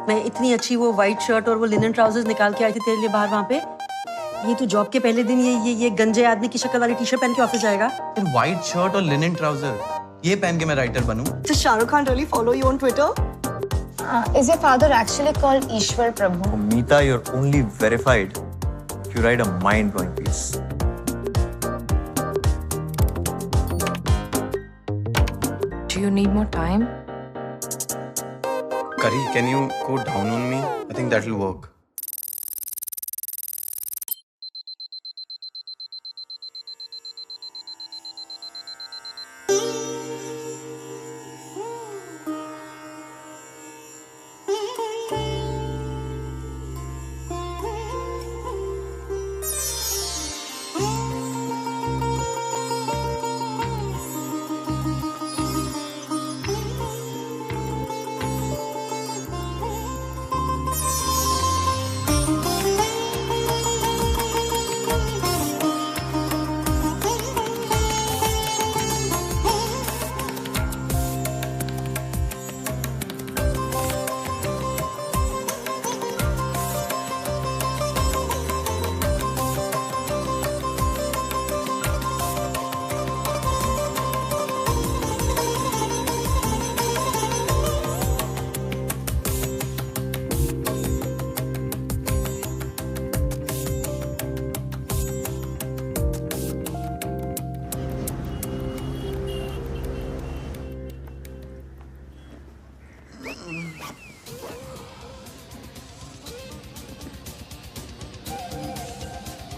मैं इतनी अच्छी वो व्हाइट शर्ट और वो लिनन ट्राउजर्स निकाल के आई थी तेरे लिए बाहर वहाँ पे। ये तू जॉब के पहले दिन ये गंजे आदमी की शक्ल वाली टी शर्ट पहन के ऑफिस जाएगा? फिर व्हाइट शर्ट और लिनन ट्राउजर ये पहन के मैं writer बनूं? Does Shahrukh Khan really follow you on Twitter? Is your father actually called Ishwar Prabhu? Meeta, you're only verified if you write a mind-blowing piece. Do you need more time? Kari, can you go down on me? I think that will work.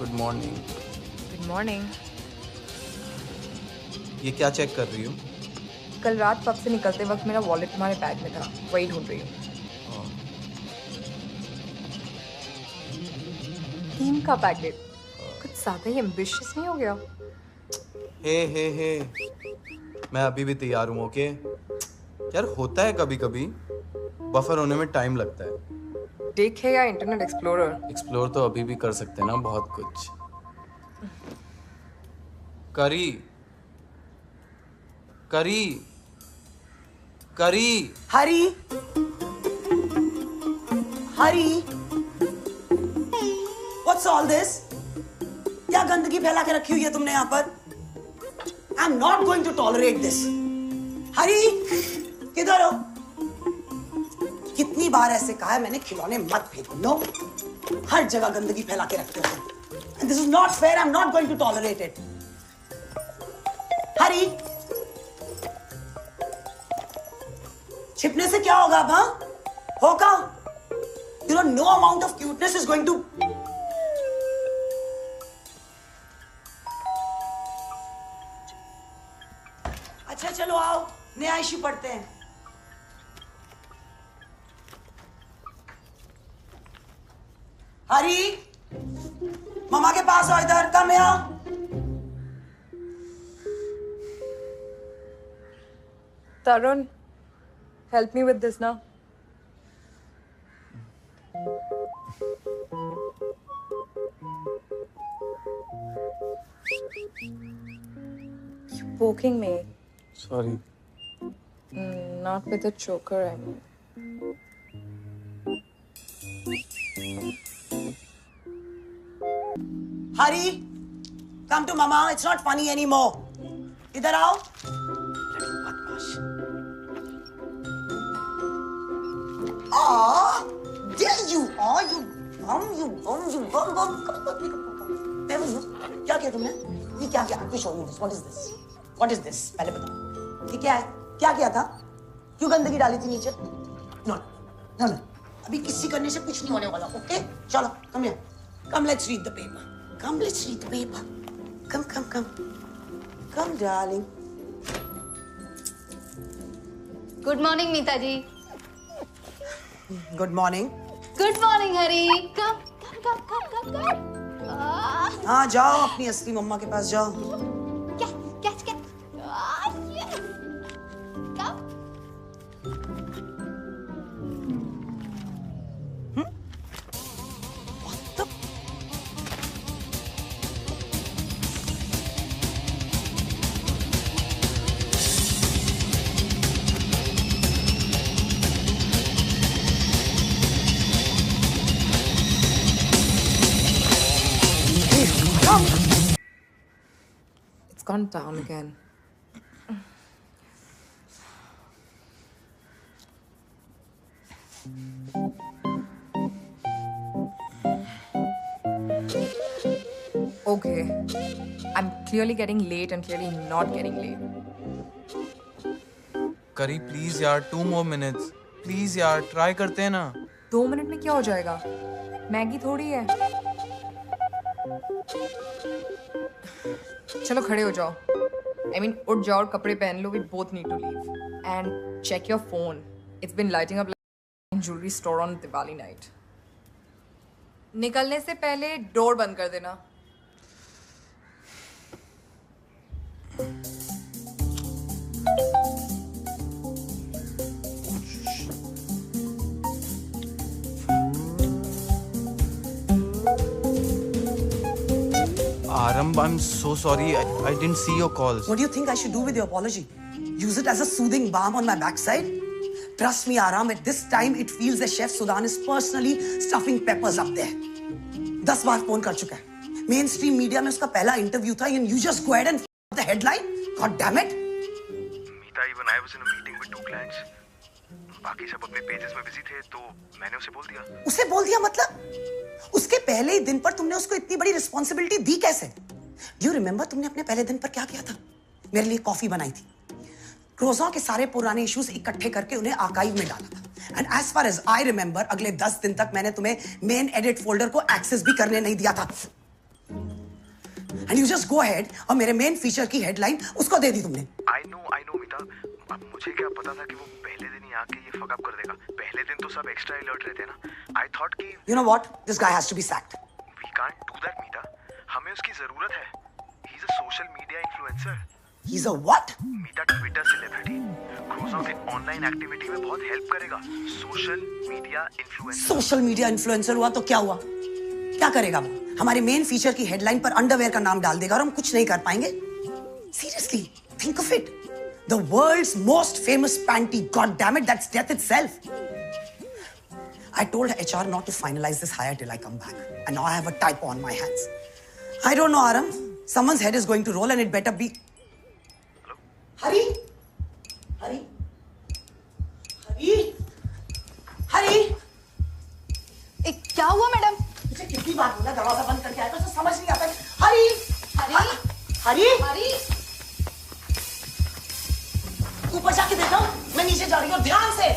Good morning. Good morning. ये क्या check कर रही हो? कल रात pub से निकलते वक्त मेरा वॉलेट तुम्हारे बैग में था, वही ढूंढ रही हूँ। टीम का पैकेट कुछ ज्यादा ही एम्बिशियस नहीं हो गया? हे मैं अभी भी तैयार हूँ। ओके यार, होता है कभी कभी, बफर होने में टाइम लगता है। देखे या इंटरनेट एक्सप्लोरर? एक्सप्लोर तो अभी भी कर सकते हैं ना, बहुत कुछ। करी करी करी Hari Hari, What's all this? क्या गंदगी फैला के रखी हुई है तुमने यहाँ पर? I'm not going to tolerate this. हरी, किधर हो? कितनी बार ऐसे कहा है मैंने खिलौने मत फेंको। नो, हर जगह गंदगी फैला के रखते हो। And this is not fair. I'm not going to tolerate it. हरी, छिपने से क्या होगा अब? हाँ, होगा? You know, no amount of cuteness is going to. अच्छा चलो आओ, नया इश्यू पढ़ते हैं। हरी, मम्मा के पास आओ, इधर कम यहाँ। Tarun, help me with this now. You're poking me. Sorry. Not with a choker, I mean. Hari, come to mama. It's not funny anymore. इधर आओ। बदमाश। There you are, you bum. क्या किया तुमने? ये क्या किया? Let me show you this. What is this? What is this? पहले बताओ। ये क्या है? क्या किया था? क्यों गंदगी डाली थी नीचे? No. अभी किसी करने से कुछ नहीं होने वाला, ओके? चलो, come here. Come, let's read the paper. Let's read the paper. Come, darling. Good morning, Meeta ji. Good morning. Good morning, Hari. Come. हाँ, जाओ अपनी असली मम्मा के पास जाओ। Catch. Yes. Come. What the? gone down again. Okay. I'm clearly getting late and clearly not getting late. करी please यार, 2 more minutes. Please यार, try करते हैं ना. 2 मिनट में क्या हो जाएगा? मैगी थोड़ी है. चलो खड़े हो जाओ. I mean, उठ जाओ और कपड़े पहन लो. We both need to leave. And check your phone. It's been lighting up like a jewelry store on Diwali night. निकलने से पहले डोर बंद कर देना. Aram, I'm so sorry. I didn't see your calls. What do you think I should do with your apology? Use it as a soothing balm on my backside? Trust me, Aram, at this time it feels as Chef Sudan is personally stuffing peppers up there. 10 bar phone कर चुका है. Mainstream media में उसका पहला interview था and you just go ahead and the headline? God damn it! Meeta, even I was in a meeting with 2 clients. बाकी सब अपने पेजेस में बिजी थे, तो मैंने उसे बोल दिया. उसे बोल दिया मतलब? उसके पहले ही दिन पर तुमने उसको इतनी बड़ी रिस्पॉन्सिबिलिटी दी कैसे? Do you remember तुमने अपने पहले दिन पर क्या किया था? मेरे लिए कॉफी बनाई थी. क्रोज़ॉ के सारे पुराने इश्यूज इकट्ठे करके उन्हें आर्काइव में डाला था. And as far as I remember अगले 10 दिन तक मैंने तुम्हें मेन एडिट फोल्डर को एक्सेस भी करने नहीं दिया था. And you just go ahead और मेरे मेन फीचर की हेडलाइन उसको दे दी तुमने. I know मीता. अब मुझे क्या पता था कि वो पहले दिन ही आके ये फक अप कर देगा. पहले दिन तो सब एक्स्ट्रा अलर्ट रहते हैं ना. I thought कि You know what? This guy has to be sacked. we can't do that, मीता. हमें उसकी जरूरत है. He's a social media influencer. He's a what? Meeta Twitter celebrity. क्रोज़ॉ के ऑनलाइन एक्टिविटी में बहुत हेल्प करेगा. Social media influencer. Social media influencer हुआ तो क्या हुआ? क्या करेगा वो? हमारे मेन फीचर की हेडलाइन पर अंडरवेयर का नाम डाल देगा और हम कुछ नहीं कर पाएंगे. Seriously, think of it. The world's most famous panty. God damn it, that's death itself. I told HR not to finalize this hire till I come back. And now I have a typo on my hands. I don't know, Aram. Someone's head is going to roll and it better be... Hari? Hari? Hari? Hari? क्या हुआ madam? मुझे कितनी बार बोला दरवाजा बंद करके आया तो समझ नहीं आता. हरी! हरी? हरी! हरी? ऊपर जाके देखो, मैं नीचे जा रही हूँ. ध्यान से.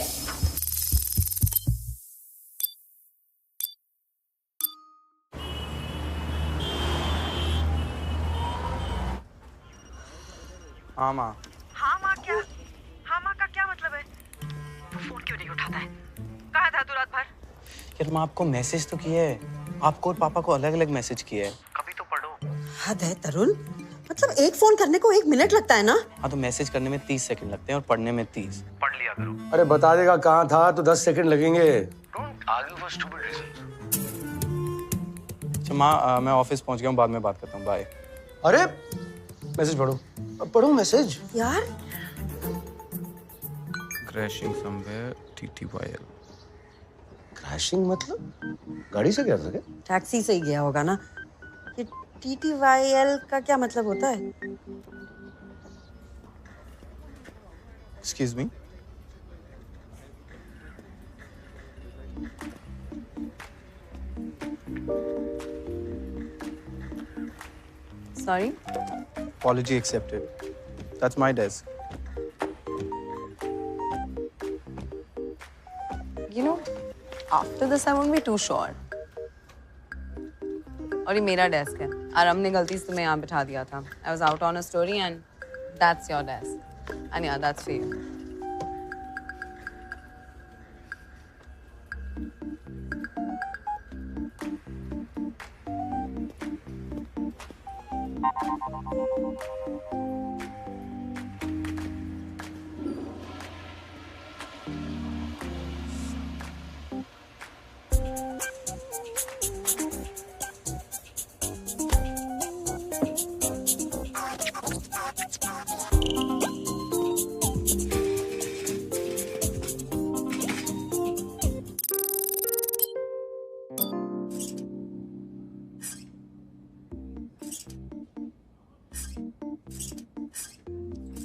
हाँ माँ. हाँ माँ क्या? हाँ माँ का क्या मतलब है? तू फोन क्यों नहीं उठाता है? कहाँ था तू रात भर? यार माँ, आपको मैसेज तो किया है. आपको और पापा को अलग अलग मैसेज किया है. कभी तो पढ़ो. हद है तरुण. मतलब एक फोन करने को 1 मिनट लगता है ना? हाँ, तो मैसेज करने में 30 सेकंड लगते हैं और पढ़ने में 30. पढ़ लिया करो. अरे बता देगा कहाँ था तो 10 सेकंड लगेंगे. Don't argue for stupid reasons. अच्छा माँ, मैं ऑफिस पहुंच गया हूँ. बाद में बात करता हूँ. बाय. अरे मैसेज पढ़ो. पढ़ो मैसेज. यार क्रैशिंग समवेयर TTYL. क्रैशिंग मतलब गाड़ी से गिर सके? टैक्सी से ही गया होगा ना. ये TTYL का क्या मतलब होता है? Excuse me. Sorry. Apology accepted. That's my desk. You know, after this I won't be too sure. और ये मेरा डेस्क है. आराम ने गलती से तुम्हें यहाँ बिठा दिया था. I was out on a story and that's your desk. And yeah, that's for you.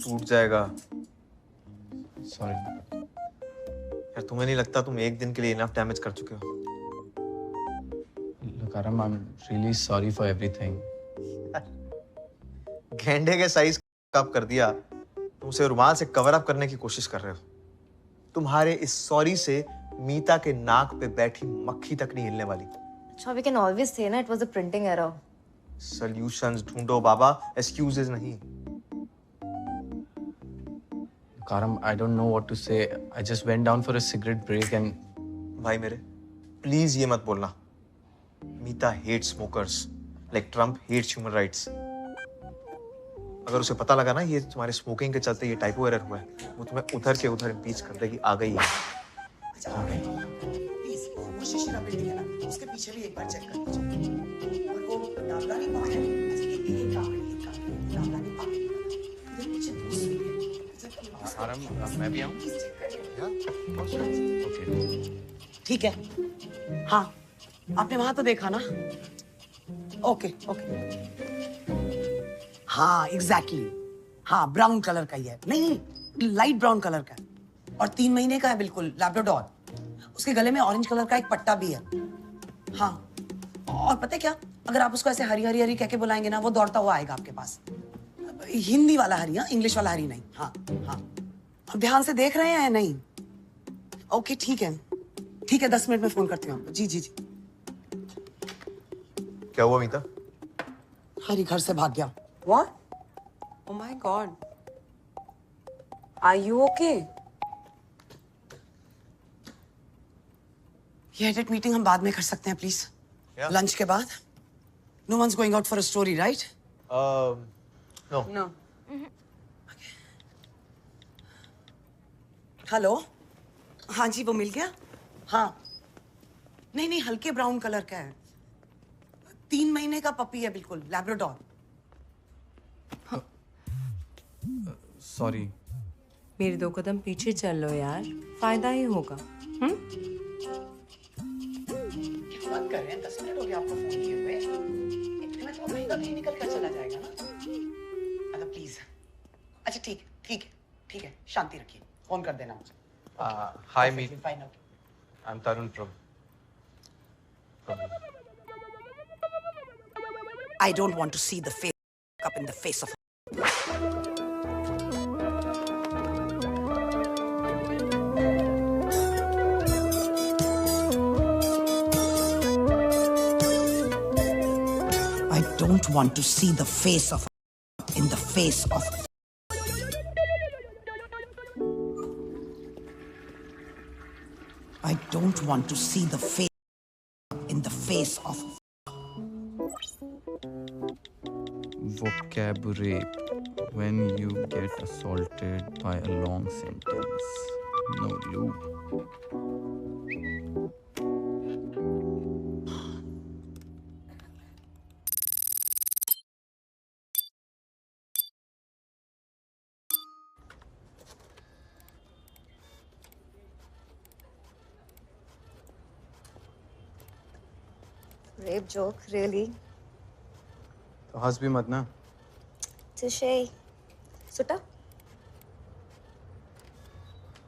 टूट जाएगा। सॉरी। यार तुम्हें नहीं लगता तुम एक दिन के लिए इनफ डैमेज कर चुके हो? Look, Aram, I'm really sorry for everything. गेंडे के साइज कप कर दिया। तुम उसे रुमाल से कवर अप करने की कोशिश कर रहे हो। तुम्हारे इस सॉरी से मीता के नाक पे बैठी मक्खी तक नहीं हिलने वाली। अच्छा, we can always say ना, it was a printing error. Solutions ढूंढो बाबा, एक्सक्यूजेस नहीं। Look, Aram, I don't know what to say. I just went down for a cigarette break and... भाई मेरे, प्लीज ये मत बोलना। Meeta hate smokers like Trump hates human rights. अगर उसे पता लगा ना ये तुम्हारे स्मोकिंग के चलते ये टाइपो एरर हुआ है, वो तुम्हें उधर के उधर इम्पीच कर देगी। आ गई है। अच्छा आ गई। प्लीज वो शिशिरा बिल्डिंग है ना, उसके पीछे भी एक बार चेक कर लीजिए। और वो दामदानी पार्क है, एक दामदानी पार्क इधर पीछे दूसरी है। आराम, मैं भी आऊँ? ओके। ठीक है। हाँ, आपने वहां तो देखा ना? Okay okay. हाँ एग्जैक्टली। हाँ ब्राउन कलर का ही है। नहीं, लाइट ब्राउन कलर का है और 3 महीने का है, बिल्कुल लैब्राडोर। उसके गले में ऑरेंज कलर का एक पट्टा भी है। हाँ, और पता है क्या, अगर आप उसको ऐसे हरी हरी हरी कह के बुलाएंगे ना, वो दौड़ता हुआ आएगा आपके पास। हिंदी वाला हरी, हाँ, इंग्लिश वाला हरी नहीं। हाँ हाँ, अब ध्यान से देख रहे हैं या नहीं? ओके ठीक है, ठीक है, 10 मिनट में फोन करती हूँ आपको। जी जी जी। क्या हुआ मीता? हरी घर से भाग गया। What? Oh my God. Are you okay? ये एडिट मीटिंग हम बाद में कर सकते हैं प्लीज? Yeah. लंच के बाद? No once going out for a story, right? No. No. Hello, हाँ जी, वो मिल गया? हाँ, नहीं नहीं, हल्के ब्राउन कलर का है, 3 महीने का पपी है, बिल्कुल लैब्राडोर। सॉरी। मेरे 2 कदम पीछे चल लो यार, फायदा ही होगा। बात कर रहे हैं, 10 मिनट हो गए आपको फोन किए हुए। इतने में तो कहीं का कहीं निकल कर चला जाएगा ना। अच्छा प्लीज, अच्छा ठीक ठीक है, ठीक है, शांति रखिए, फोन कर देना मुझे। Hi Meet, final. I am Tarun from I don't want to see the face up in the face of. I don't want to see the face of in the face of. I don't want to see the face in the face of. vocabulary when you get assaulted by a long sentence. No loop. Rape joke, really? तो हंस भी मत ना। Touche. सुटा?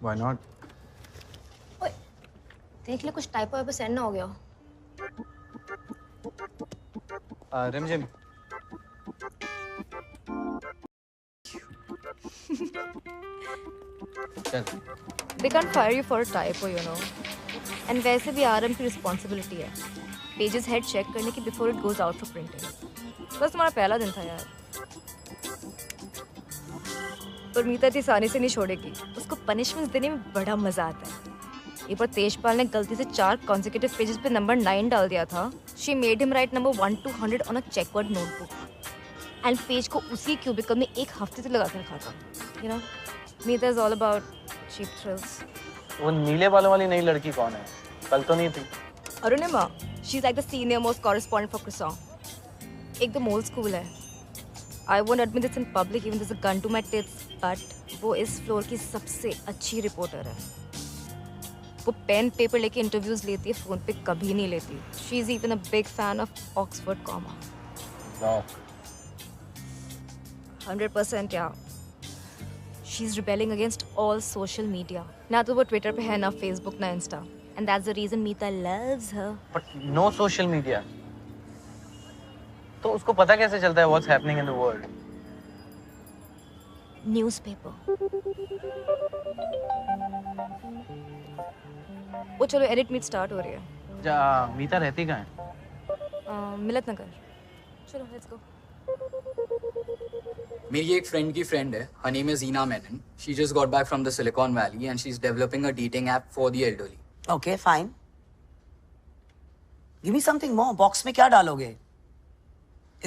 Why not? ओए, देख ले कुछ typo वाइपो send ना हो गया हो। रिमझिम। चल। They can't fire you for a typo, you know. And वैसे भी आरएम की रिस्पॉन्सिबिलिटी है पेजेस हेड चेक करने की before it goes out for printing. बस तुम्हारा पहला दिन था यार। पर मीता इतनी आसानी से नहीं छोड़ेगी, उसको पनिशमेंट्स देने में बड़ा मजा आता है। एक बार तेजपाल ने गलती से 4 कॉन्सेक्यूटिव पेजेस पे नंबर 9 डाल दिया था। She made him write number 1 to 100 on a checkered notebook and page को उसी क्यूबिकल में 1 हफ्ते तक लगा कर रखा था। You know, Meeta is all about cheap thrills. वो नीले बालों वाली नई लड़की कौन है? कल तो नहीं थी। Arunima, she is like the senior most correspondent for Crossan. एकदम ओल्ड स्कूल है। I won't admit this in public even this a gun to my tips, but वो इस फ्लोर की सबसे अच्छी रिपोर्टर है। वो पेन पेपर लेके इंटरव्यूज लेती है, फोन पे कभी नहीं लेती। She is even a big fan of Oxford comma. वाह। 100% या she is rebelling against all social media. ना तो वो ट्विटर पे है, ना फेसबुक, ना Insta. And that's the reason Meeta loves her. But no social media. तो उसको पता कैसे चलता है what's happening in the world? Newspaper. वो चलो एडिट मीट स्टार्ट हो रही है. जा मीता रहती कहाँ है? मिलत नगर. चलो लेट्स गो. मेरी एक फ्रेंड की फ्रेंड है. Her name is Ina Menon. She just got back from the Silicon Valley and she's developing a dating app for the elderly. Okay, fine. Give me something more. Box में क्या डालोगे?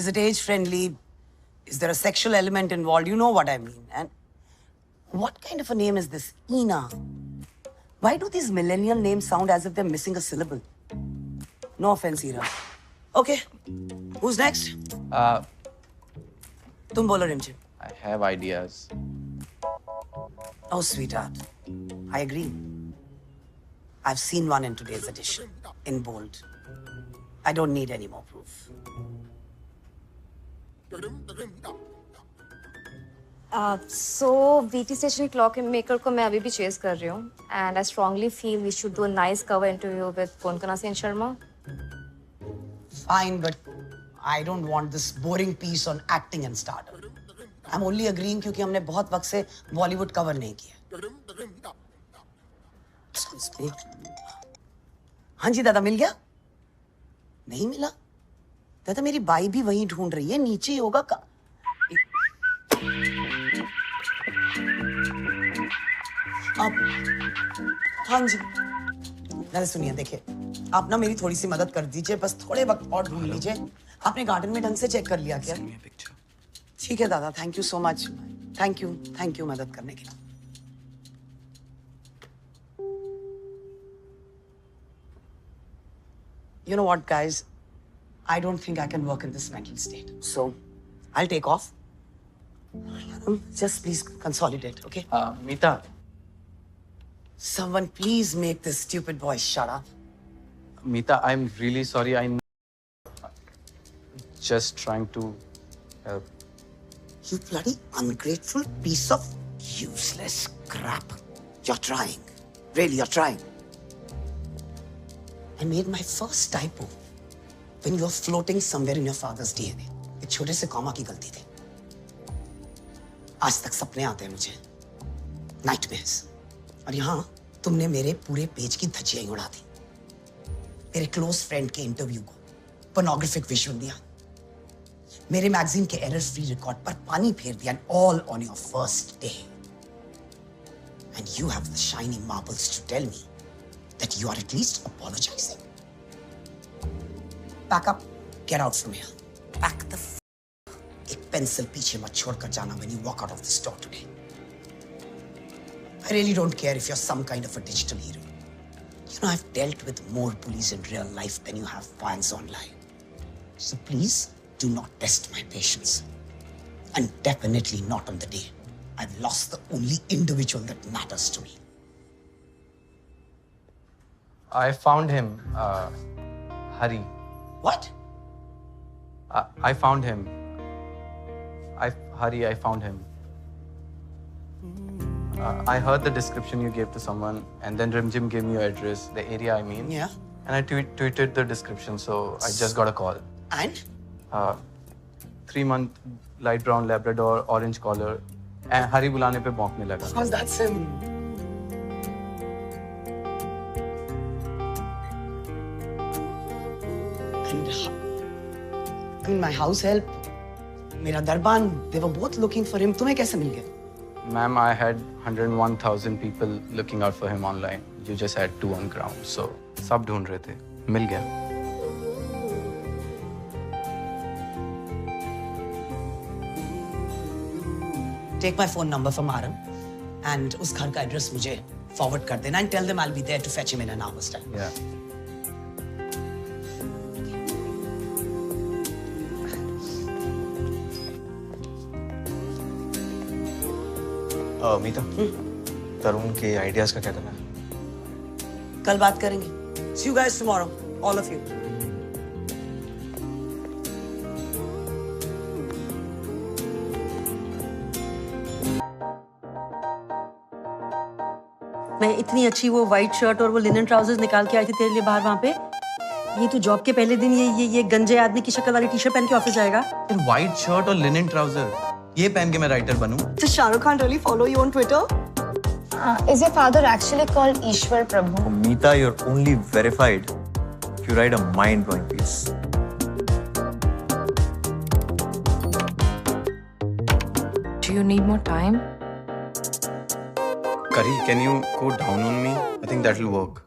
Is it age friendly? Is there a sexual element involved? You know what I mean. And what kind of a name is this? Ina. Why do these millennial names sound as if they're missing a syllable? No offense, Ira. Okay. Who's next? तुम बोलो रिमझिम. I have ideas. Oh, sweetheart. I agree. I've seen one in today's edition, in bold. I don't need any more proof. So VT Station Clock Maker को मैं अभी भी chess कर रही हूँ. And I strongly feel we should do a nice cover interview with Konkanasi and Sharma. Fine, but I don't want this boring piece on acting and stardom. I'm only agreeing क्योंकि हमने बहुत वक्त से Bollywood cover नहीं किया. Excuse me. हाँ जी दादा, मिल गया? नहीं मिला? दादा मेरी बाई भी वहीं ढूंढ रही है, नीचे ही होगा का. अब हाँ जी दादा सुनिए, देखिए आप ना मेरी थोड़ी सी मदद कर दीजिए, बस थोड़े वक्त और ढूंढ लीजिए. आपने गार्डन में ढंग से चेक कर लिया क्या? ठीक है दादा, thank you so much. Thank you मदद करने के लिए. You know what, guys? I don't think I can work in this mental state. So, I'll take off. Just please consolidate, okay? Meeta. Someone please make this stupid boy shut up. Meeta, I'm really sorry. I'm just trying to help. You bloody ungrateful piece of useless crap. You're trying. Really, you're trying. I made my first typo when you were floating somewhere in your father's DNA. एक छोटे से comma की गलती थी. आज तक सपने आते हैं मुझे. Nightmares. और यहाँ तुमने मेरे पूरे पेज की धज्जियां उड़ा दी. मेरे क्लोज फ्रेंड के इंटरव्यू को pornographic विजुअल दिया. मेरे मैगजीन के एरर फ्री रिकॉर्ड पर पानी फेर दिया, and all on your first day. And you have the shiny marbles to tell me that you are at least apologizing. Pack up, get out from here. Pack the एक pencil पीछे मत छोड़कर जाना when you walk out of this door today. I really don't care if you're some kind of a digital hero. You know, I've dealt with more bullies in real life than you have fans online. So please do not test my patience. And definitely not on the day I've lost the only individual that matters to me. I found him, Hari. What? I found him. Hari, I found him. I heard the description you gave to someone, and then Rimjim gave me your address, the area I mean. Yeah. And I tweeted the description, so I just got a call. And? 3-month light brown Labrador, orange collar. And Hari बुलाने पे भौंकने लगा. Of course, that's him. I mean, my house help, मेरा दरबान, they were both looking for him. तुम्हें कैसे मिल गया? Ma'am, I had 101,000 people looking out for him online. You just had 2 on ground. So, सब ढूंढ रहे थे. मिल गया. Take my phone number from Aram and उस घर का एड्रेस मुझे forward कर देना and tell them I'll be there to fetch him in an hour's time. Yeah. मीता, तरुण के आइडियाज का क्या करना है? कल बात करेंगे. See you guys tomorrow, all of you. मैं इतनी अच्छी वो वाइट शर्ट और वो लिनन ट्राउजर्स निकाल के आई थी तेरे लिए बाहर वहाँ पे। ये तू जॉब के पहले दिन ये गंजे आदमी की शक्ल वाली टी-शर्ट पहन के ऑफिस जाएगा? फिर व्हाइट शर्ट और लिनन ट्राउजर ये पहन के मैं writer बनूं? Does Shah Rukh Khan really follow you on Twitter? Is your father actually called Ishwar Prabhu? Meeta, you're only verified if you write a mind-blowing piece. Do you need more time? Kari, can you go down on me? I think that will work.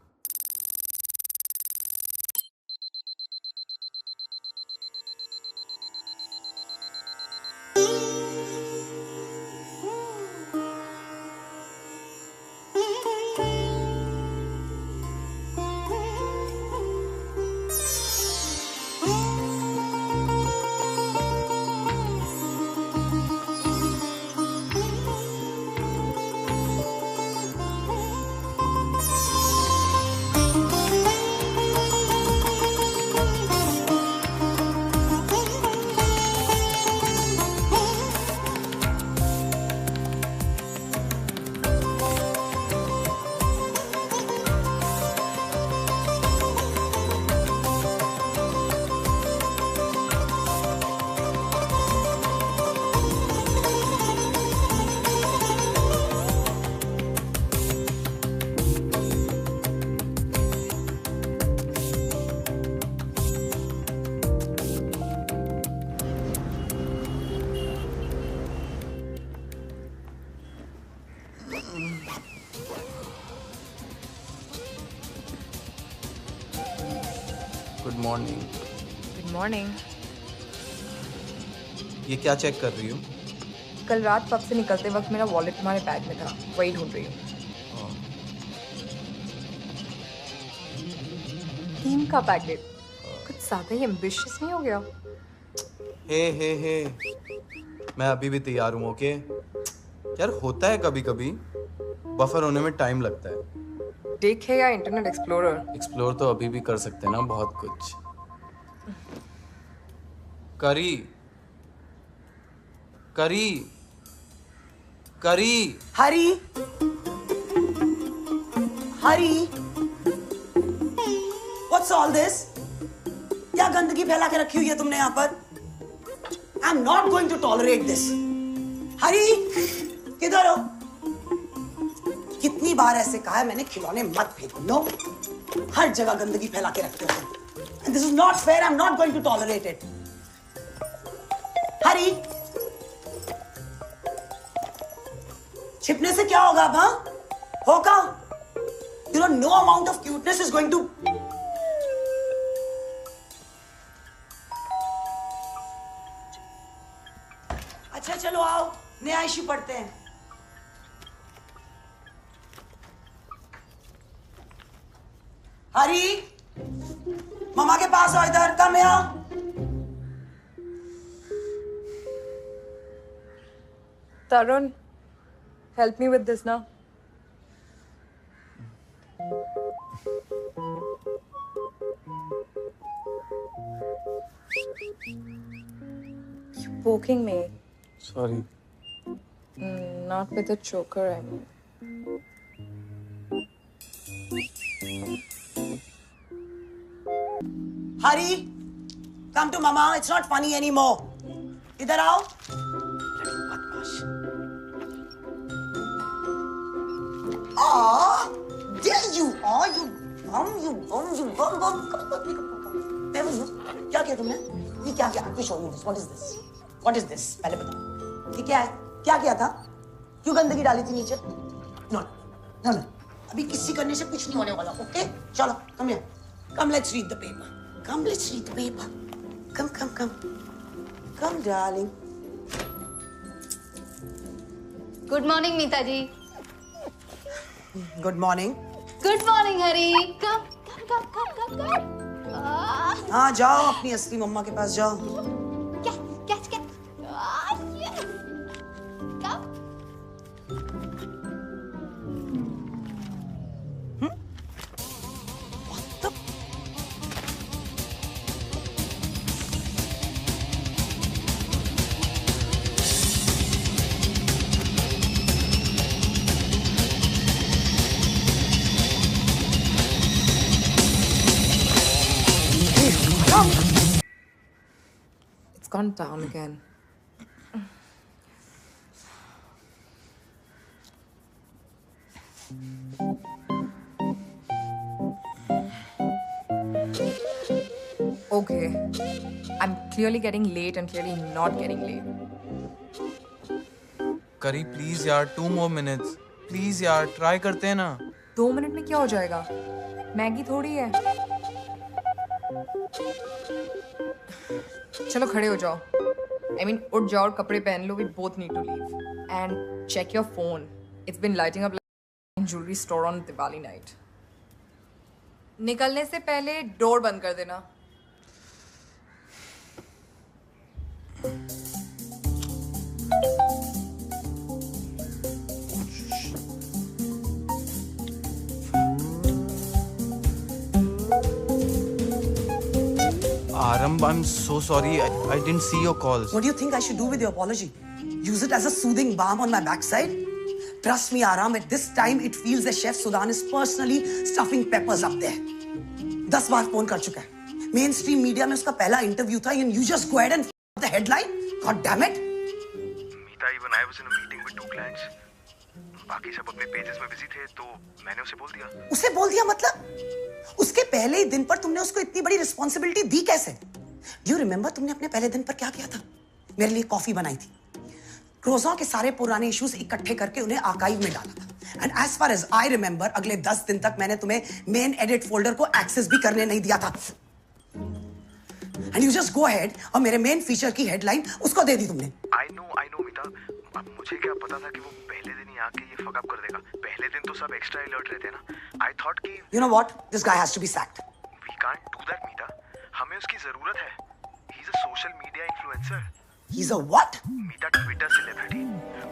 Good morning. Good morning. ये क्या check कर रही हो? कल रात pub से निकलते वक्त मेरा वॉलेट तुम्हारे बैग में था, वही ढूंढ रही हूँ। टीम का पैकेट कुछ ज्यादा ही एम्बिशियस नहीं हो गया? हे मैं अभी भी तैयार हूँ। ओके यार, होता है कभी कभी, बफर होने में टाइम लगता है। देखे या इंटरनेट एक्सप्लोरर? एक्सप्लोर तो अभी भी कर सकते हैं ना, बहुत कुछ। करी करी करी Hari Hari, What's all this? क्या गंदगी फैला के रखी हुई है तुमने यहाँ पर? I'm not going to tolerate this. हरी, किधर हो? कितनी बार ऐसे कहा है मैंने, खिलौने मत फेंको। नो, हर जगह गंदगी फैला के रखते हो। And this is not fair. I'm not going to tolerate it. हरी, छिपने से क्या होगा अब? हाँ, होगा? You know, no amount of cuteness is going to. अच्छा चलो आओ, नया इश्यू पढ़ते हैं। हरी, मामा के पास आओ, इधर कम यहाँ। Tarun, help me with this now. You're poking me. Sorry. Not with a choker, I mean. Hari, come to mama. It's not funny anymore. इधर आओ। Ah, there you are. You bum. क्या किया तुमने? ये क्या किया? Let me show you this. What is this? What is this? पहले बताओ। ये क्या है? क्या किया था? क्यों गंदगी डाली थी नीचे? No. अभी किसी करने से कुछ नहीं होने वाला। Okay? चलो, come here. Come, let's read the paper. Come, let's read the paper. Come. Come, darling. Good morning, Meeta ji. Good morning. Good morning, Hari. Come. हाँ, जाओ अपनी असली मम्मा के पास जाओ। Catch. Yes. Come. What the? gone down again. Okay. I'm clearly getting late and clearly not getting late. करी please यार 2 more minutes. Please यार try करते हैं ना. 2 मिनट में क्या हो जाएगा? मैगी थोड़ी है. चलो खड़े हो जाओ. I mean, उठ जाओ और कपड़े पहन लो. We both need to leave. And check your phone. It's been lighting up like a jewelry store on Diwali night. निकलने से पहले डोर बंद कर देना. Aram, I'm so sorry. I didn't see your calls. What do you think I should do with your apology? Use it as a soothing balm on my backside? Trust me, Aram, at this time it feels as Chef Sudan is personally stuffing peppers up there. 10 bar phone कर चुका है. Mainstream media में उसका पहला interview था and you just go ahead and the headline? God damn it! Meeta, even I was in a meeting with 2 clients. बाकी सब अपने पेजेस में बिजी थे तो मैंने उसे बोल दिया. उसे बोल दिया मतलब? उसके पहले ही दिन पर तुमने उसको इतनी बड़ी रिस्पॉन्सिबिलिटी दी कैसे? Do you remember तुमने अपने पहले दिन पर क्या किया था? मेरे लिए कॉफी बनाई थी. क्रोज़ॉ के सारे पुराने इश्यूज इकट्ठे करके उन्हें आर्काइव में डाला था. And as far as I remember, अगले 10 दिन तक मैंने तुम्हें मेन एडिट फोल्डर को एक्सेस भी करने नहीं दिया था. And you just go ahead और मेरे मेन फीचर की हेडलाइन उसको दे दी तुमने. I know, मीता. अब मुझे क्या पता था कि वो पहले दिन ही आके ये फक अप कर देगा. पहले दिन तो सब एक्स्ट्रा अलर्ट रहते हैं ना. I thought कि You know what? This guy has to be sacked. we can't do that, मीता. हमें उसकी जरूरत है. He's a social media influencer. He's a what? Meeta Twitter celebrity.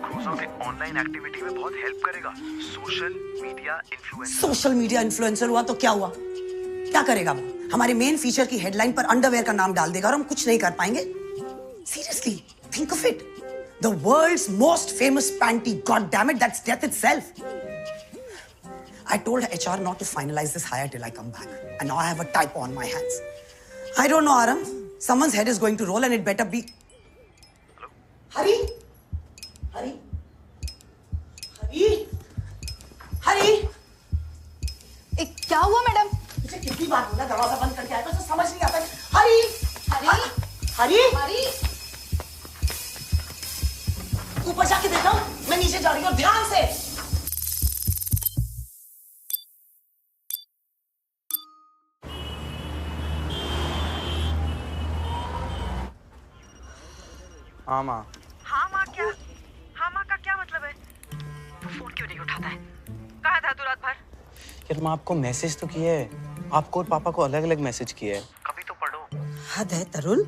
क्रोज़ॉ के ऑनलाइन एक्टिविटी में बहुत हेल्प करेगा. Social media influencer. Social media influencer हुआ तो क्या हुआ? क्या करेगा वो? हमारे मेन फीचर की हेडलाइन पर अंडरवेयर का नाम डाल देगा और हम कुछ नहीं कर पाएंगे. Seriously, think of it. The world's most famous panty. God damn it, that's death itself. I told HR not to finalize this hire till I come back. And now I have a typo on my hands. I don't know, Aram. Someone's head is going to roll and it better be... Hari? Hari? Hari? Hari? क्या हुआ madam? मुझे कितनी बार बोला दरवाजा बंद करके आया तो समझ नहीं आता. हरी! हरी! हरी! हरी! ऊपर जाके देखो, मैं नीचे जा रही हूँ, ध्यान से. हाँ माँ. हाँ माँ क्या? हाँ माँ का क्या मतलब है? तू फोन क्यों नहीं उठाता है? कहाँ था तू रात भर? यार माँ आपको मैसेज तो किया है. आपको और पापा को अलग अलग मैसेज किया है. कभी तो पढ़ो. हद है तरुण.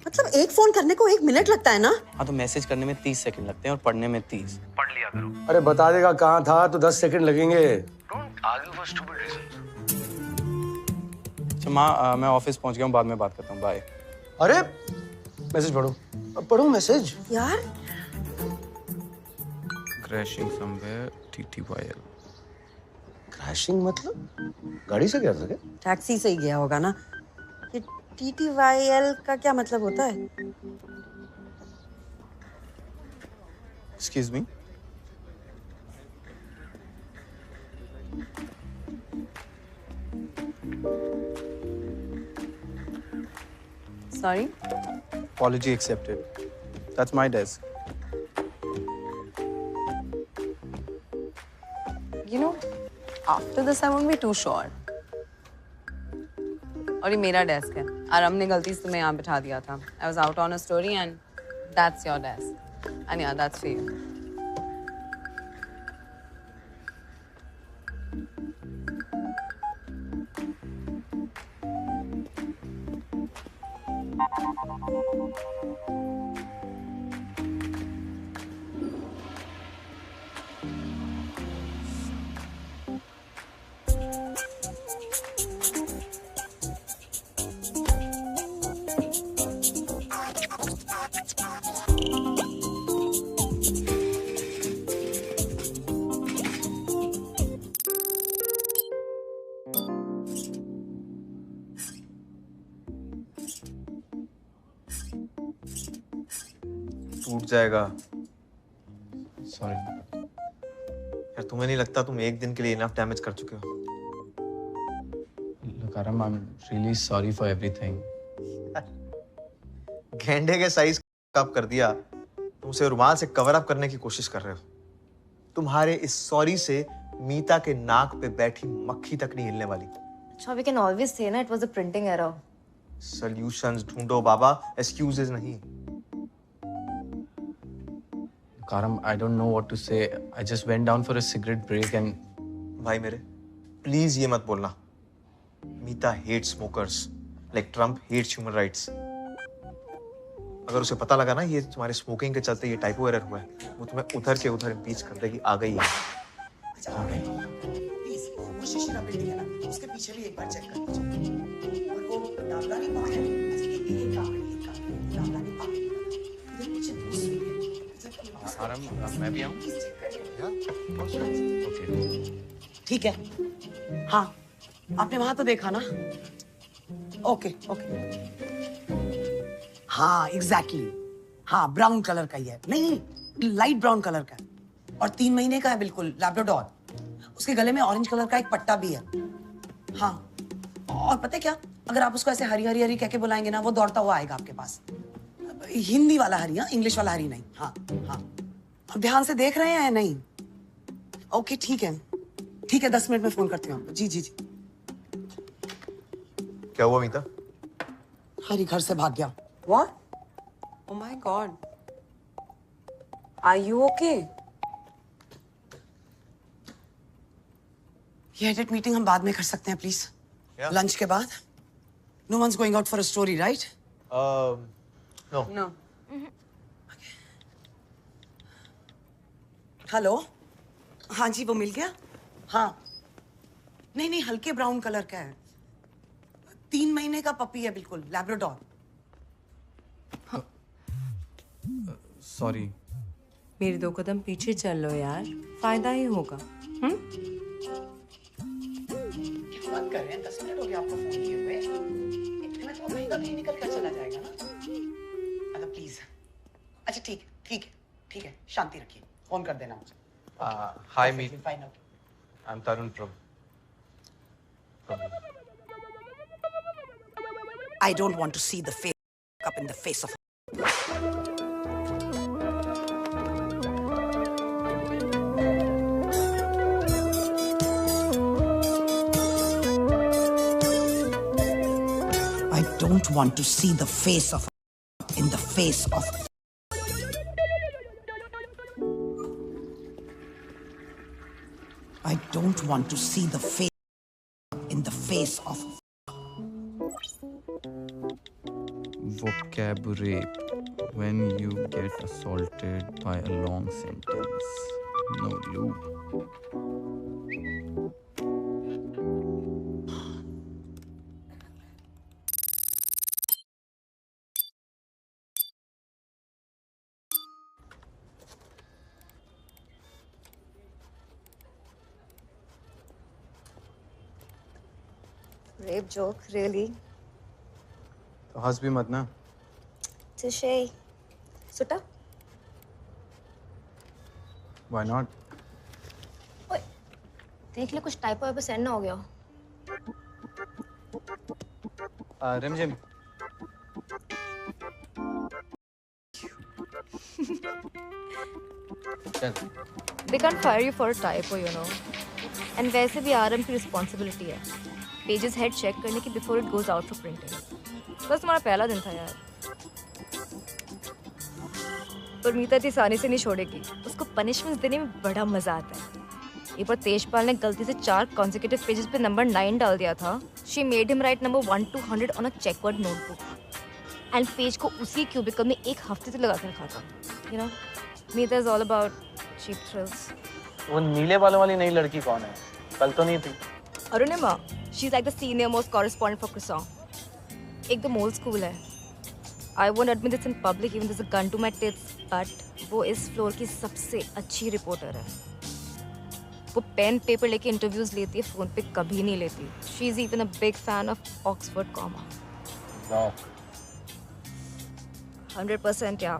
मतलब एक फोन करने को 1 मिनट लगता है ना? हाँ तो मैसेज करने में 30 सेकंड लगते हैं और पढ़ने में 30. पढ़ लिया करो. अरे बता देगा कहाँ था तो 10 सेकंड लगेंगे. Don't argue for stupid reasons. अच्छा माँ मैं ऑफिस पहुंच गया हूँ. बाद में बात करता हूँ. बाय. अरे मैसेज पढ़ो. पढ़ो मैसेज. यार Crashing somewhere. TTYL. क्रैशिंग मतलब गाड़ी से गिरा था क्या? टैक्सी से ही गया होगा ना. ये TTYL का क्या मतलब होता है? Excuse me. Sorry? Apology accepted. That's my desk. You know, after this I won't be too sure. और ये मेरा डेस्क है. आराम ने गलती से तुम्हें यहाँ बिठा दिया था. I was out on a story and that's your desk. And yeah, that's for you. टूट जाएगा। सॉरी यार तुम्हें नहीं लगता तुम एक दिन के लिए इनफ डैमेज कर चुके हो? Look, Aram, I'm really sorry for everything. गेंडे के साइज कप कर दिया, तुम उसे रुमाल से कवर अप करने की कोशिश कर रहे हो। तुम्हारे इस सॉरी से मीता के नाक पे बैठी मक्खी तक नहीं हिलने वाली। अच्छा, we can always say ना it was a printing error. Solutions ढूंढो बाबा, एक्सक्यूजेस नहीं। Karam, I don't know what to say. I just went down for a cigarette break and... भाई मेरे, प्लीज ये मत बोलना Meeta hate smokers like Trump hates human rights. अगर उसे पता लगा ना ये तुम्हारे स्मोकिंग के चलते ये टाइपो एरर हुआ है, वो तुम्हें उधर के उधर इम्पीच कर देगी। आ गई है। अच्छा आ गई। प्लीज वो शिशिरा बिल्डिंग है ना, उसके पीछे भी एक बार चेक कर लीजिए। और वो दामलानी पार्क है, एक दामलानी पार्क इधर पीछे दूसरी है। आराम, मैं भी आऊँ? ठीक है। हाँ, आपने वहां तो देखा ना? Okay okay. हाँ एग्जैक्टली, हाँ ब्राउन कलर का ही है। नहीं, लाइट ब्राउन कलर का है और 3 महीने का है, बिल्कुल लैब्राडोर। उसके गले में ऑरेंज कलर का एक पट्टा भी है। हाँ, और पता है क्या, अगर आप उसको ऐसे हरी हरी हरी कह के बुलाएंगे ना, वो दौड़ता हुआ आएगा आपके पास। हिंदी वाला हरी, हाँ, इंग्लिश वाला हरी नहीं। हाँ हाँ, अब ध्यान से देख रहे हैं या नहीं? ओके ठीक है, ठीक है, 10 मिनट में फोन करती हूँ आपको। जी जी जी। क्या हुआ मीता? हरी घर से भाग गया। What? Oh my God. Are you okay? ये एडिट मीटिंग हम बाद में कर सकते हैं प्लीज, Yeah. लंच के बाद। No once going out for a story, right? No. No. Hello, हाँ जी, वो मिल गया? हाँ, नहीं नहीं, हल्के ब्राउन कलर का है, 3 महीने का पपी है, बिल्कुल लैब्राडोर। सॉरी। मेरे 2 कदम पीछे चल लो यार, फायदा ही होगा। बात कर रहे हैं, 10 मिनट हो गया आपको फोन किए हुए। इतने में तो कहीं का कहीं निकल कर चला जाएगा ना। अच्छा प्लीज, अच्छा ठीक ठीक है, ठीक है, शांति रखिए, फोन कर देना मुझे। Hi Meet, final. I am Tarun from I don't want to see the face up in the face of. I don't want to see the face of in the face of. I don't want to see the face in the face of. vocabulary when you get assaulted by a long sentence. No loop. Rape joke, really? तो हंस भी मत ना। Touche. सुटा? Why not? ओए, देख ले कुछ typo वाइपो send ना हो गया हो। रिमझिम। चल। They can't fire you for a typo, you know. And वैसे भी आरएम की रिस्पॉन्सिबिलिटी है पेजेस हेड चेक करने की before it goes out for printing. बस तुम्हारा पहला दिन था यार। पर मीता इतनी आसानी से नहीं छोड़ेगी, उसको पनिशमेंट देने में बड़ा मजा आता है। एक बार तेजपाल ने गलती से 4 कॉन्सेक्यूटिव पेजेस पे नंबर 9 डाल दिया था। She made him write number 1 to 100 on a checkered notebook and page को उसी क्यूबिकल में 1 हफ्ते से लगा कर रखा था। You know, Meeta is all about cheap thrills. वो नीले बालों वाली नई लड़की कौन है? कल तो नहीं थी। Arunima, she is like the senior most correspondent for Crossan. एकदम ओल्ड स्कूल है। I won't admit this in public even this a gun to my tits, but वो इस फ्लोर की सबसे अच्छी रिपोर्टर है। वो पेन पेपर लेके इंटरव्यूज लेती है, फोन पे कभी नहीं लेती। She is even a big fan of Oxford comma. वाह, 100% या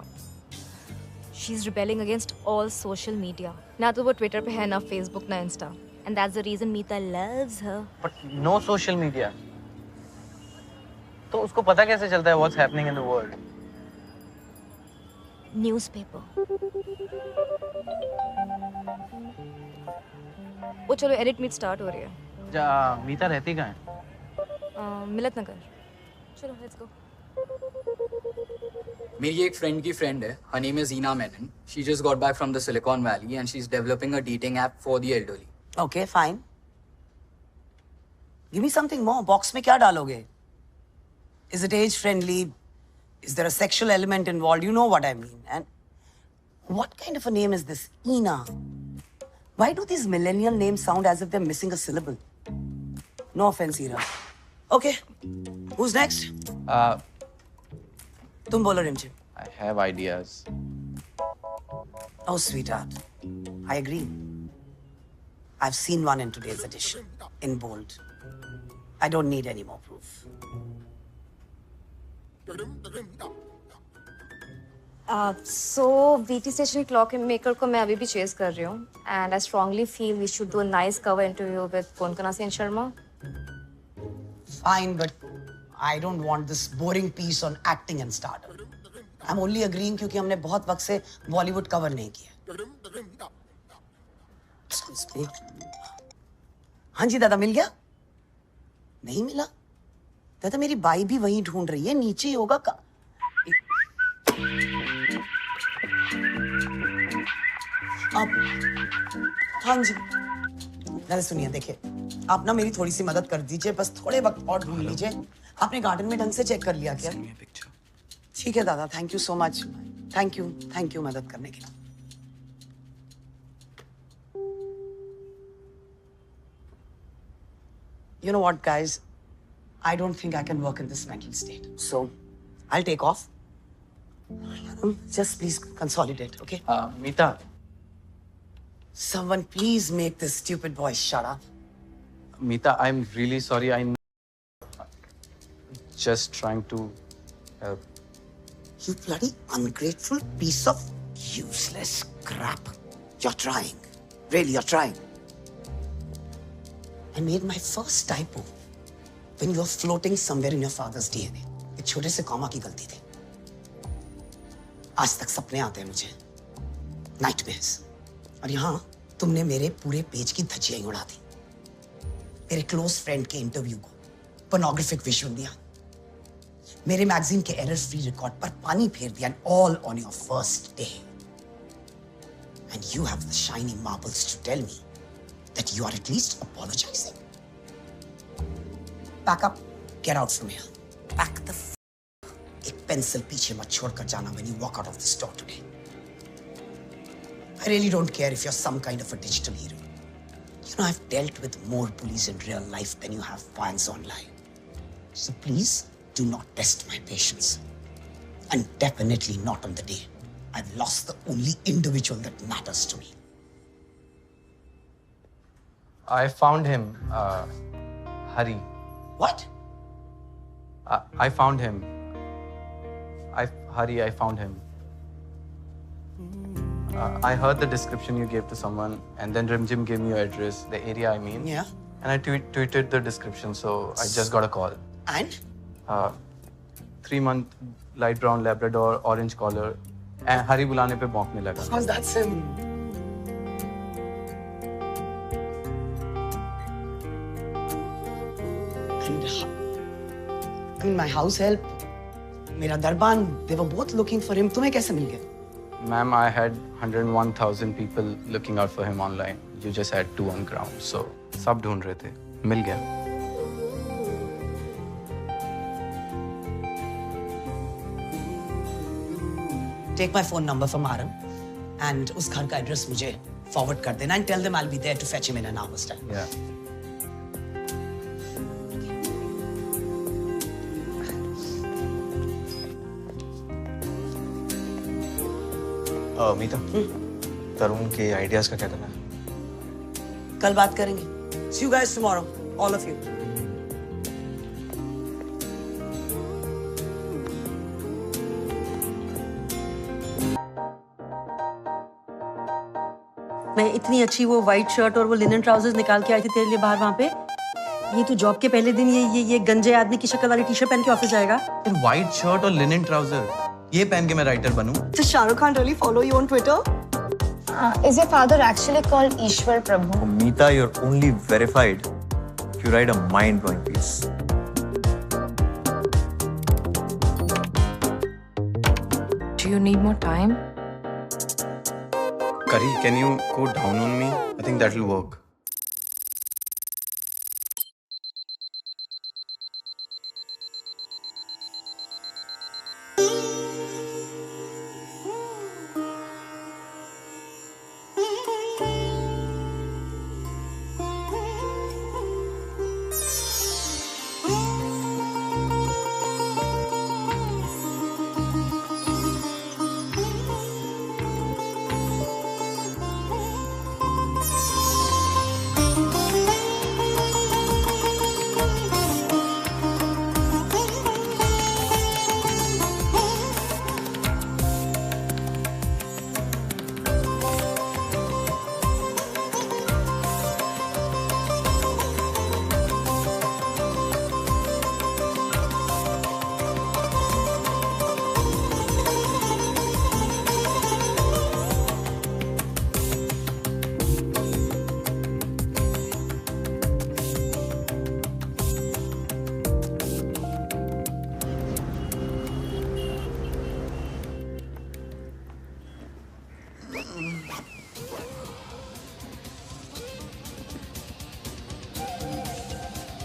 She's rebelling against all social media. ना तो वो Twitter पे है, ना Facebook, ना Insta. And that's the reason Meeta loves her. But no social media. तो उसको पता कैसे चलता है what's happening in the world? Newspaper. वो चलो edit meet start हो रही है. जा मीता रहती कहाँ है? मिलत नगर. चलो let's go. मेरी एक फ्रेंड की फ्रेंड है. Her name is Ina Menon. She just got back from the Silicon Valley and she's developing a dating app for the elderly. Okay, fine. Give me something more. Box में क्या डालोगे? Is it age friendly? Is there a sexual element involved? You know what I mean. And what kind of a name is this? Ina. Why do these millennial names sound as if they're missing a syllable? No offense, Ira. Okay. Who's next? तुम बोलो रिमझिम. I have ideas. Oh, sweetheart. I agree. I've seen one in today's edition, in bold. I don't need any more proof. So VT Station clock maker को मैं अभी भी chase कर रही हूँ. And I strongly feel we should do a nice cover interview with Konkanasi and Sharma. Fine, but I don't want this boring piece on acting and stardom. I'm only agreeing क्योंकि हमने बहुत वक्त से Bollywood cover नहीं किया. Excuse me. हाँ जी दादा, मिल गया? नहीं मिला? दादा मेरी बाई भी वहीं ढूंढ रही है, नीचे ही होगा का. अब हाँ जी दादा सुनिए, देखिए आप ना मेरी थोड़ी सी मदद कर दीजिए, बस थोड़े वक्त और ढूंढ लीजिए. आपने गार्डन में ढंग से चेक कर लिया क्या? ठीक है दादा, thank you so much. Thank you मदद करने के लिए. You know what, guys? I don't think I can work in this mental state. So, I'll take off. Just please consolidate, okay? Meeta. Someone please make this stupid boy shut up. Meeta, I'm really sorry. I'm just trying to help. You bloody ungrateful piece of useless crap. You're trying. Really, you're trying. I made my first typo when you were floating somewhere in your father's DNA. एक छोटे से comma की गलती थी. आज तक सपने आते हैं मुझे. Nightmares. और यहाँ तुमने मेरे पूरे पेज की धज्जियां ही उड़ा दी. मेरे क्लोज फ्रेंड के इंटरव्यू को pornographic विजुअल दिया. मेरे मैगजीन के एरर फ्री रिकॉर्ड पर पानी फेर दिया, and all on your first day. And you have the shiny marbles to tell me that you are at least apologizing. Pack up, get out from here. Pack the एक pencil पीछे मत छोड़कर जाना when you walk out of this door today. I really don't care if you're some kind of a digital hero. You know, I've dealt with more bullies in real life than you have fans online. So please do not test my patience. And definitely not on the day I've lost the only individual that matters to me. I found him, Hari. What? I found him. Hari, I found him. I heard the description you gave to someone, and then Rimjim gave me your address, the area I mean. Yeah. And I tweeted the description, so I just got a call. And? 3-month light brown Labrador, orange collar. And Hari बुलाने पे भौंकने लगा. Of course, that's him. And I mean, my house help, मेरा दरबान, they were both looking for him. तुम्हें कैसे मिल गया? Ma'am, I had 101,000 people looking out for him online. You just had 2 on ground. So, सब ढूंढ रहे थे. मिल गया. Take my phone number from Aram and उस घर का एड्रेस मुझे forward कर देना and tell them I'll be there to fetch him in an hour's time. Yeah. मीता, तरुण के आइडियाज का क्या करना है? कल बात करेंगे. See you guys tomorrow, all of you. मैं इतनी अच्छी वो वाइट शर्ट और वो लिनन ट्राउजर्स निकाल के आई थी तेरे लिए बाहर वहाँ पे। ये तू जॉब के पहले दिन ये गंजे आदमी की शक्ल वाली टी शर्ट पहन के ऑफिस जाएगा? व्हाइट शर्ट और लिनन ट्राउजर ये पहन के मैं writer बनूं? Does Shahrukh Khan really follow you on Twitter? Is your father actually called Ishwar Prabhu? Meeta, you're only verified if you write a mind-blowing piece. Do you need more time? Kari, can you go down on me? I think that will work.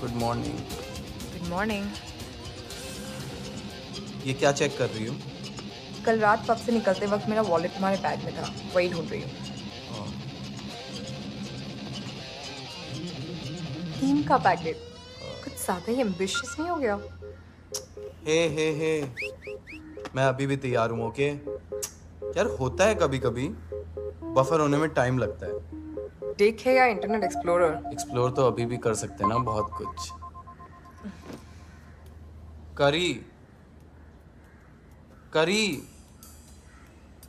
Good morning. Good morning. ये क्या check कर रही हो? कल रात pub से निकलते वक्त मेरा वॉलेट तुम्हारे बैग में था, वही ढूंढ रही हूँ। टीम का पैकेट कुछ ज्यादा ही एम्बिशियस नहीं हो गया? हे मैं अभी भी तैयार हूँ। ओके यार, होता है कभी कभी, बफर होने में टाइम लगता है। देखे या इंटरनेट एक्सप्लोरर? एक्सप्लोर तो अभी भी कर सकते हैं ना, बहुत कुछ। करी करी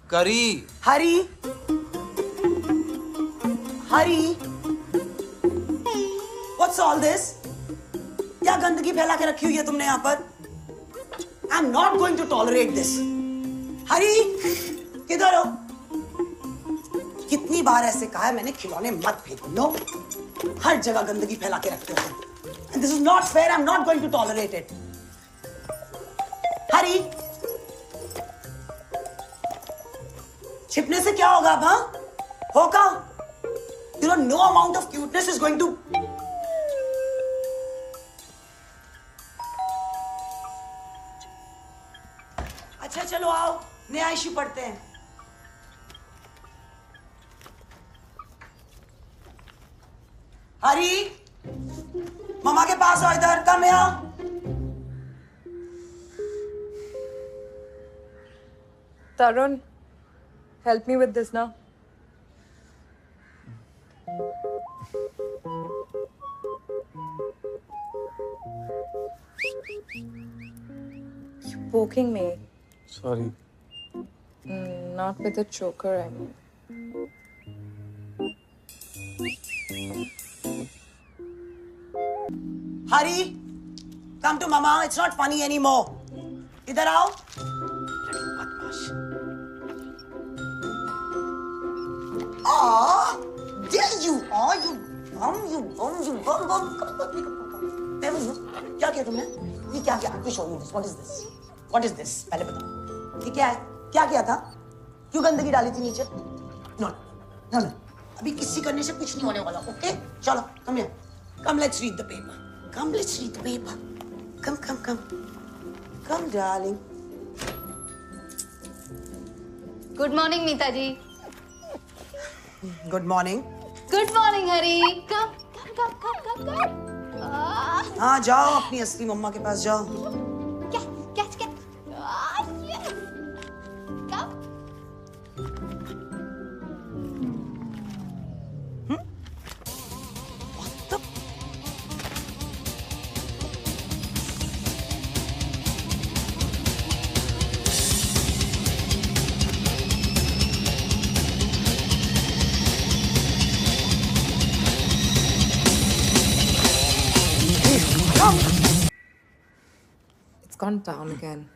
करी Hari Hari, What's all this? क्या गंदगी फैला के रखी हुई है तुमने यहाँ पर? I'm not going to tolerate this. हरी, किधर हो? कितनी बार ऐसे कहा है मैंने, खिलौने मत फेंको। नो, हर जगह गंदगी फैला के रखते हो तुम। And this is not fair. I'm not going to tolerate it. हरी, छिपने से क्या होगा अब? हाँ, होगा? You know, no amount of cuteness is going to. अच्छा चलो आओ, नया इश्यू पढ़ते हैं। हरी, ममा के पास आओ, इधर कम यहाँ। Tarun, help me with this now. You're poking me. Sorry. Not with a choker, I mean. Hari, come to mama. It's not funny anymore. इधर आओ। बदमाश। There you are, you bum. क्या किया तुमने? ये क्या किया? Let me show you this. What is this? What is this? पहले बताओ। ये क्या है? क्या किया था? क्यों गंदगी डाली थी नीचे? No. अभी किसी करने से कुछ नहीं होने वाला, okay? चलो, come here. Come, let's read the paper. Come, let's read the paper. Come. Come, darling. Good morning, Meeta ji. Good morning. Good morning, Hari. Come. हाँ, जाओ अपनी असली मम्मा के पास जाओ। Catch. Yes. Come. What the? gone down again.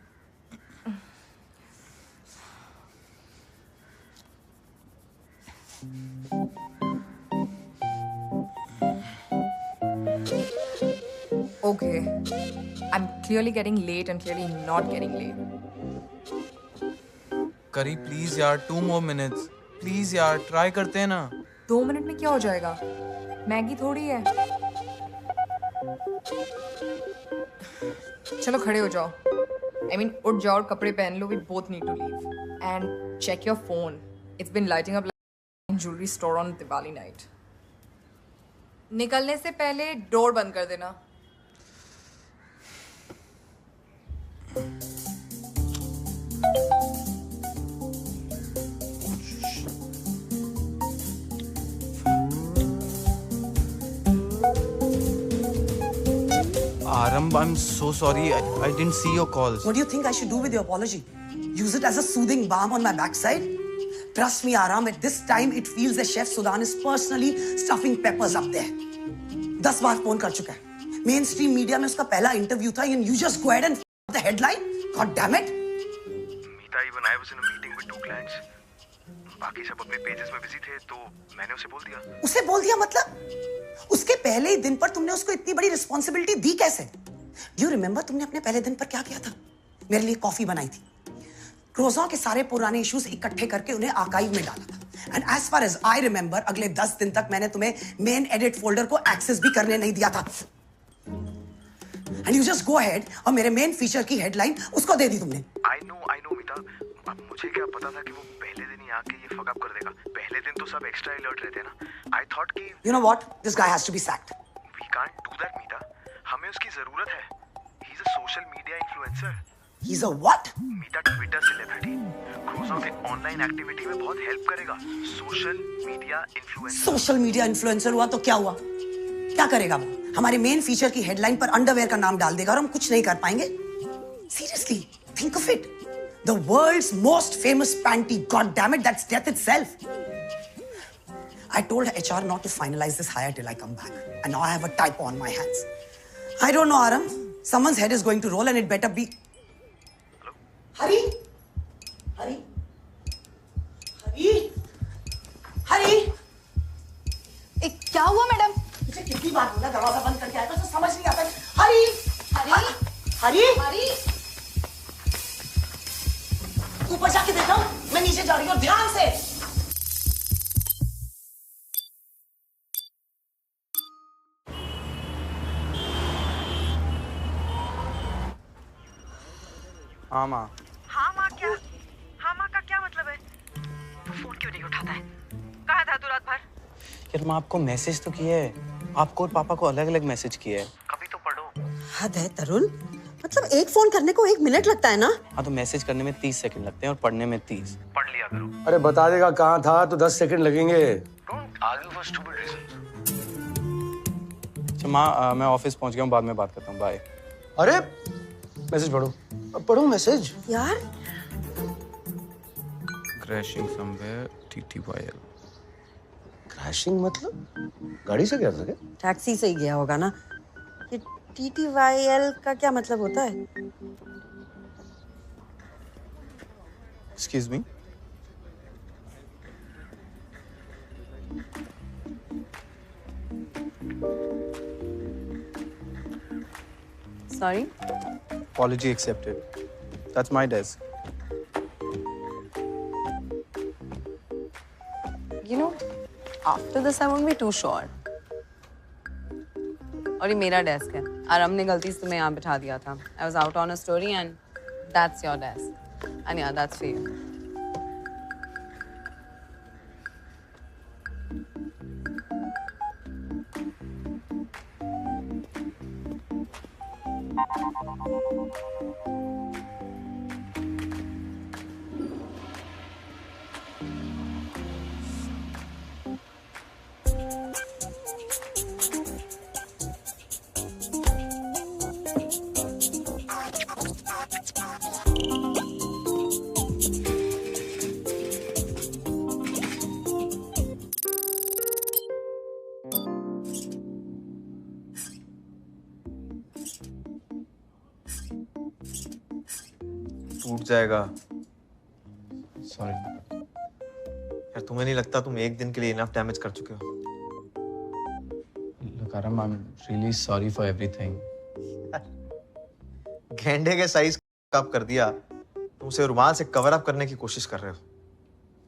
Okay. I'm clearly getting late and clearly not getting late. करी please यार, 2 more minutes. Please यार, try करते हैं ना. 2 मिनट में क्या हो जाएगा? मैगी थोड़ी है. चलो खड़े हो जाओ. I mean, उठ जाओ और कपड़े पहन लो. We both need to leave. And check your phone. It's been lighting up like a jewelry store on Diwali night. निकलने से पहले डोर बंद कर देना. Aram, I'm so sorry. I didn't see your calls. What do you think I should do with your apology? Use it as a soothing balm on my backside? Trust me, Aram, at this time it feels as Chef Sudan is personally stuffing peppers up there. 10 bar phone कर चुका है. Mainstream media में उसका पहला interview था and you just go ahead and f*** the headline? God damn it! Meeta, even I was in a meeting with 2 clients. बाकी सब अपने पेजेस में बिजी थे तो मैंने उसे बोल दिया. उसे बोल दिया मतलब? उसके पहले ही दिन पर तुमने उसको इतनी बड़ी रिस्पॉन्सिबिलिटी दी कैसे? Do you remember तुमने अपने पहले दिन पर क्या किया था? मेरे लिए कॉफी बनाई थी. क्रोज़ॉ के सारे पुराने इश्यूज इकट्ठे करके उन्हें आर्काइव में डाला था. And as far as I remember, अगले 10 दिन तक मैंने तुम्हें मेन एडिट फोल्डर को एक्सेस भी करने नहीं दिया था. And you just go ahead और मेरे मेन फीचर की हेडलाइन उसको दे दी तुमने. I know, मीता. अब मुझे क्या पता था कि वो पहले दिन ही आके ये फक अप कर देगा. पहले दिन तो सब एक्स्ट्रा अलर्ट रहते हैं ना. I thought कि You know what? This guy has to be sacked. we can't do that, मीता. हमें उसकी जरूरत है. He's a social media influencer. He's a what? Meeta Twitter celebrity. क्रोज़ॉ के ऑनलाइन एक्टिविटी में बहुत हेल्प करेगा. Social media influencer. Social media influencer हुआ तो क्या हुआ? क्या करेगा वो? हमारे मेन फीचर की हेडलाइन पर अंडरवेयर का नाम डाल देगा और हम कुछ नहीं कर पाएंगे. Seriously, think of it. The world's most famous panty. God damn it, that's death itself. I told HR not to finalize this hire till I come back. And now I have a typo on my hands. I don't know, Aram. Someone's head is going to roll and it better be... Hari? Hari? Hari? Hari? क्या हुआ madam? मुझे कितनी बार बोला दरवाजा बंद करके आया था, तो समझ नहीं आता. हरी! हरी! हरी! हरी! ऊपर जाके देखो, मैं नीचे जा रही हूँ, ध्यान से. हाँ माँ. हाँ माँ क्या? हाँ माँ का क्या मतलब है? तू फोन क्यों नहीं उठाता है? कहाँ था तू रात भर? यार माँ आपको मैसेज तो किए है. आपको और पापा को अलग अलग मैसेज किए है. कभी तो पढ़ो. हद है तरुण. मतलब एक फोन करने को 1 मिनट लगता है ना? हाँ तो मैसेज करने में 30 सेकंड लगते हैं और पढ़ने में 30. पढ़ लिया करो. अरे बता देगा कहाँ था तो 10 सेकंड लगेंगे. Don't argue for stupid reasons. अच्छा माँ मैं ऑफिस पहुँच गया हूँ, बाद में बात करता हूँ. बाय. अरे मैसेज पढ़ो. पढ़ो मैसेज. यार Crashing somewhere, TTYL. क्रैशिंग मतलब गाड़ी से गया था क्या? टैक्सी से ही गया होगा ना. ये TTYL का क्या मतलब होता है? Excuse me. Sorry? Apology accepted. That's my desk. You know, after this I won't be too sure. और ये मेरा डेस्क है. आराम ने गलती से तुम्हें यहाँ बिठा दिया था. I was out on a story and that's your desk. And yeah, that's for you. टूट जाएगा। सॉरी। यार तुम्हें नहीं लगता तुम एक दिन के लिए इनफ डैमेज कर चुके हो? Look, Aram, I'm really sorry for everything. गेंडे के साइज कप कर दिया। तुम उसे रुमाल से कवर अप करने की कोशिश कर रहे हो।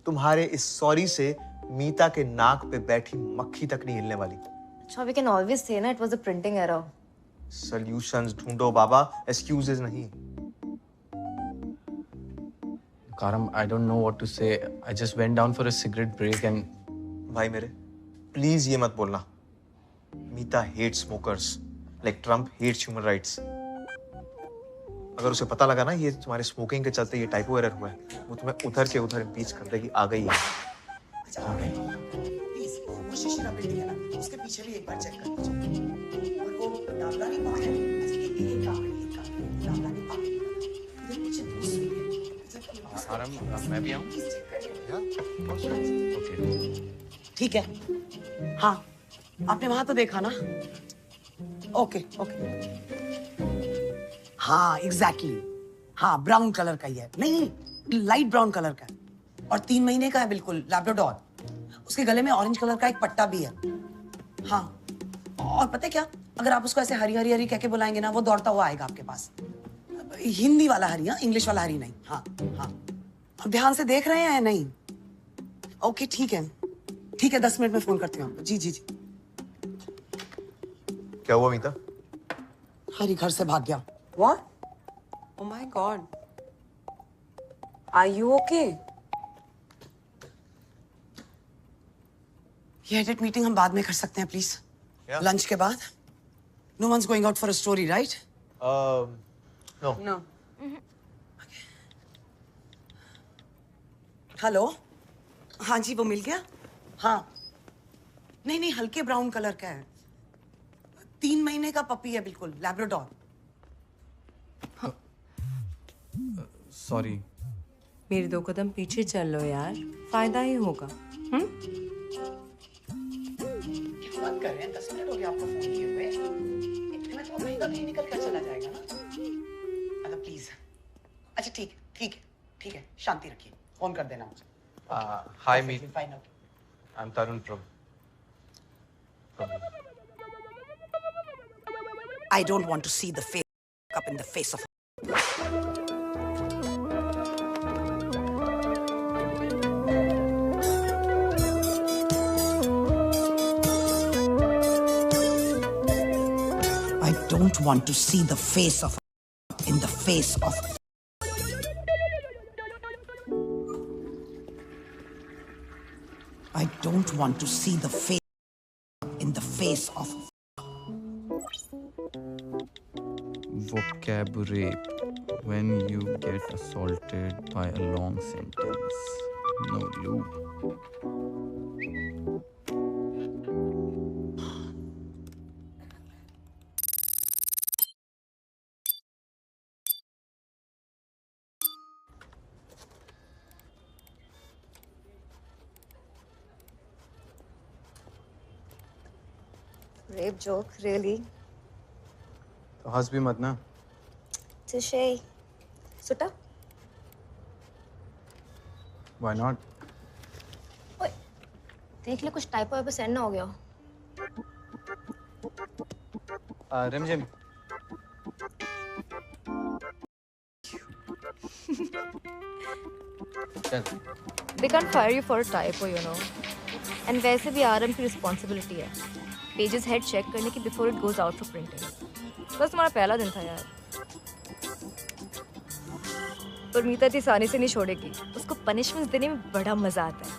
तुम्हारे इस सॉरी से मीता के नाक पे बैठी मक्खी तक नहीं हिलने वाली। अच्छा, we can always say ना it was a printing error. Solutions ढूंढो बाबा, एक्सक्यूजेस नहीं। Karam, I don't know what to say. I just went down for a cigarette break and... भाई मेरे, प्लीज ये मत बोलना। Meeta hate smokers like Trump hates human rights. अगर उसे पता लगा ना ये तुम्हारे स्मोकिंग के चलते ये टाइपो एरर हुआ है, वो तुम्हें उधर के उधर इम्पीच कर देगी। आ गई है। अच्छा आ गई। प्लीज वो शीशा बिल्डिंग है ना, उसके पीछे भी एक बार चेक कर लीजिए। और वो दामलानी पार्क है। अच्छा ये एक काम है, दामलानी पार्क। इधर पीछे दूसरी है। Aram, मैं भी आऊँ? Okay. ठीक है। हाँ, आपने वहां तो देखा ना? Okay okay. हाँ एग्जैक्टली। हाँ ब्राउन कलर का ही है। नहीं, लाइट ब्राउन कलर का है और 3 महीने का है, बिल्कुल लैब्राडोर। उसके गले में ऑरेंज कलर का एक पट्टा भी है। हाँ, और पता है क्या, अगर आप उसको ऐसे हरी हरी हरी कह के बुलाएंगे ना, वो दौड़ता हुआ आएगा आपके पास। हिंदी वाला हरी, हाँ, इंग्लिश वाला हरी नहीं। हाँ हाँ, अब ध्यान से देख रहे हैं या नहीं? ओके ठीक है, ठीक है, 10 मिनट में फोन करती हूँ आपको। जी जी जी। क्या हुआ मीता? हरी घर से भाग गया। What? Oh my God. Are you okay? ये एडिट मीटिंग हम बाद में कर सकते हैं प्लीज? लंच के बाद? No one's going out for a story, right? No. No. Hello, हाँ जी वो मिल गया? हाँ, नहीं नहीं हल्के ब्राउन कलर का है, 3 महीने का पपी है, बिल्कुल लैब्राडोर। सॉरी। मेरे 2 कदम पीछे चल लो यार, फायदा ही होगा। बात कर रहे हैं, 10 मिनट हो गया आपको फोन किए हुए। इतने में तो महीना नहीं निकल कर चला जाएगा ना? अच्छा प्लीज। अच्छा ठीक ठीक है, ठीक है, शांति रखिए, फोन कर देना मुझे। Hi, Meet. Fine, okay. I'm Tarun from... I don't want to see the face up in the face of. I don't want to see the face of in the face of. I don't want to see the face in the face of. Vocabulary. When you get assaulted by a long sentence. No loop. Rape joke, really? तो हंस भी मत ना। Touche. सुटा? Why not? ओए, देख ले कुछ typo वाइपो send ना हो गया हो। रिमझिम। चल। They can't fire you for a typo, you know. And वैसे भी आरएम की रिस्पॉन्सिबिलिटी है पेजेस हेड चेक करने की before it goes out for printing. बस तुम्हारा पहला दिन था यार। पर मीता इतनी आसानी से नहीं छोड़ेगी, उसको पनिशमेंट देने में बड़ा मजा आता है।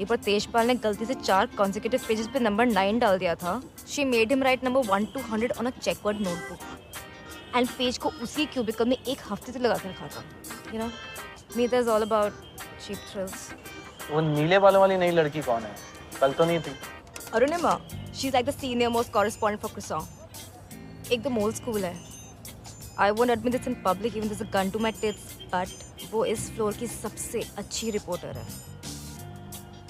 एक बार तेजपाल ने गलती से 4 कॉन्सेक्यूटिव पेजेस पे नंबर 9 डाल दिया था। She made him write number 1 to 100 on a checkered notebook and page को उसी क्यूबिकल में 1 हफ्ते तक लगा कर रखा था। You know, Meeta is all about cheap thrills. वो नीले बालों वाली नई लड़की कौन है? कल तो नहीं थी। Arunima, she is like the senior most correspondent for Croissant. एकदम ओल्ड स्कूल है। I won't admit this in public even there is a gun to my tits, but वो इस फ्लोर की सबसे अच्छी रिपोर्टर है।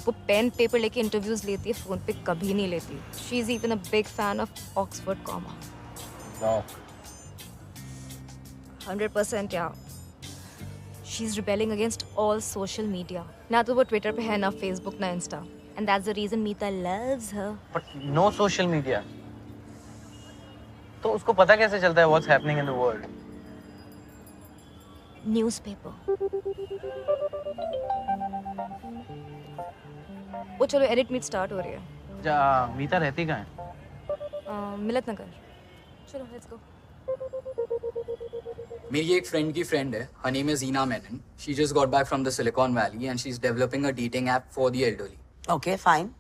वो पेन पेपर लेके इंटरव्यूज लेती है, फोन पे कभी नहीं लेती। She is even a big fan of Oxford comma. 100% या She's rebelling against all social media. ना तो वो Twitter पे है, ना Facebook, ना Insta. And that's the reason Meeta loves her. But no social media. तो उसको पता कैसे चलता है what's happening in the world? Newspaper. वो चलो edit meet start हो रही है. जा मीता रहती कहाँ है? मिलत नगर. चलो let's go. मेरी एक फ्रेंड की फ्रेंड है. Her name is Ina Menon. She just got back from the Silicon Valley and she's developing a dating app for the elderly. Okay, fine.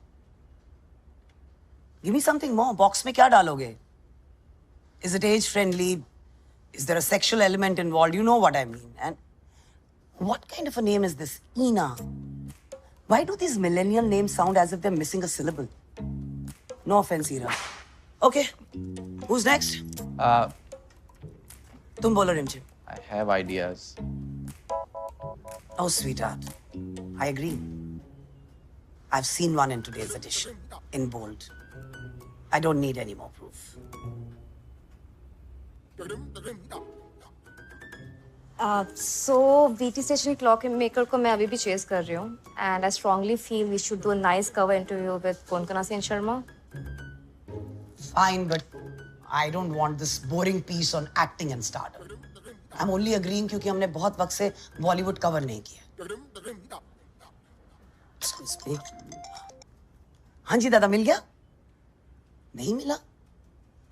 Give me something more. Box में क्या डालोगे? Is it age friendly? Is there a sexual element involved? You know what I mean. And what kind of a name is this? Ina. Why do these millennial names sound as if they're missing a syllable? No offense, Ira. Okay. Who's next? तुम बोलो रिमझिम. I have ideas. Oh, sweetheart. I agree. I've seen one in today's edition, in bold. I don't need any more proof. So VT Station clock maker को मैं अभी भी chase कर रही हूँ. And I strongly feel we should do a nice cover interview with Konkanasi and Sharma. Fine, but I don't want this boring piece on acting and stardom. I'm only agreeing क्योंकि हमने बहुत वक्त से Bollywood cover नहीं किया. हाँ जी दादा, मिल गया? नहीं मिला?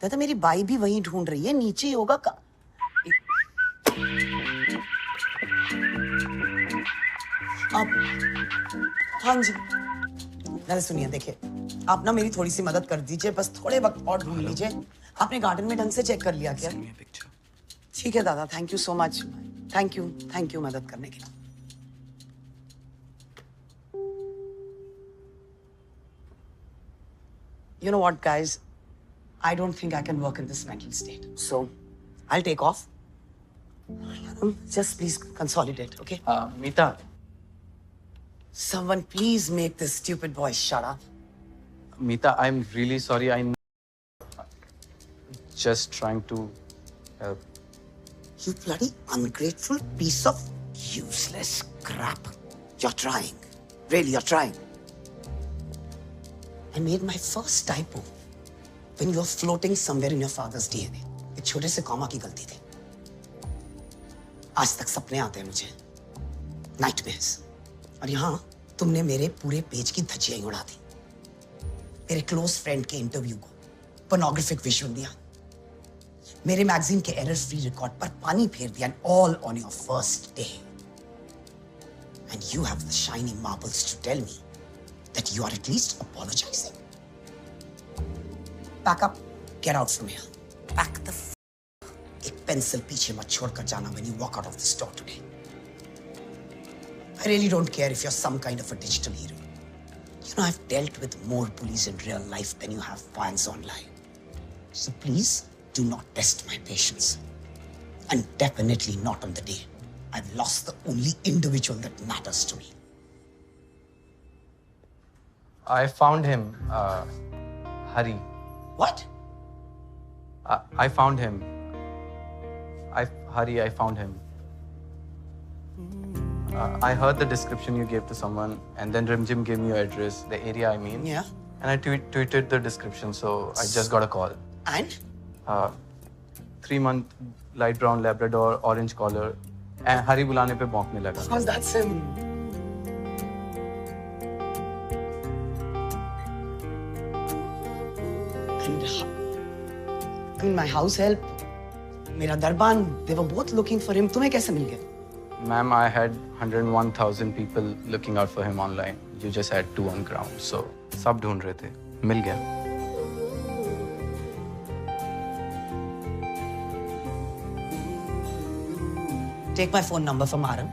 दादा मेरी बाई भी वहीं ढूंढ रही है, नीचे ही होगा का. अब हाँ जी दादा सुनिए, देखिए आप ना मेरी थोड़ी सी मदद कर दीजिए, बस थोड़े वक्त और ढूंढ लीजिए. आपने गार्डन में ढंग से चेक कर लिया क्या? ठीक है दादा, thank you so much. Thank you मदद करने के लिए. You know what, guys? I don't think I can work in this mental state. So, I'll take off. Just please consolidate, okay? Meeta. Someone please make this stupid boy shut up. Meeta, I'm really sorry. I'm just trying to help. You bloody ungrateful piece of useless crap. You're trying. Really, you're trying. I made my first typo when you were floating somewhere in your father's DNA. एक छोटे से comma की गलती थी. आज तक सपने आते हैं मुझे. Nightmares. और यहाँ तुमने मेरे पूरे पेज की धज्जियां ही उड़ा दी. मेरे क्लोज फ्रेंड के इंटरव्यू को पोर्नोग्राफिक विजुअल दिया. मेरे मैगजीन के एरर फ्री रिकॉर्ड पर पानी फेर दिया, and all on your first day. And you have the shiny marbles to tell me that you are at least apologizing. Pack up, get out from here. Pack the एक pencil पीछे मत छोड़कर जाना when you walk out of this door today. I really don't care if you're some kind of a digital hero. You know, I've dealt with more bullies in real life than you have fans online. So please do not test my patience. And definitely not on the day I've lost the only individual that matters to me. I found him, Hari. What? I found him. Hari, I found him. I heard the description you gave to someone, and then Rimjim gave me your address, the area I mean. Yeah. And I tweeted the description, so I just got a call. And? 3-month light brown Labrador, orange collar, and Hari बुलाने पे भौंकने लगा. How's that him? And I mean, my house help, मेरा दरबान, they were both looking for him. तुम्हें कैसे मिल गया? Ma'am, I had 101,000 people looking out for him online. You just had 2 on ground, so सब ढूंढ रहे थे. मिल गया. Take my phone number from Aram,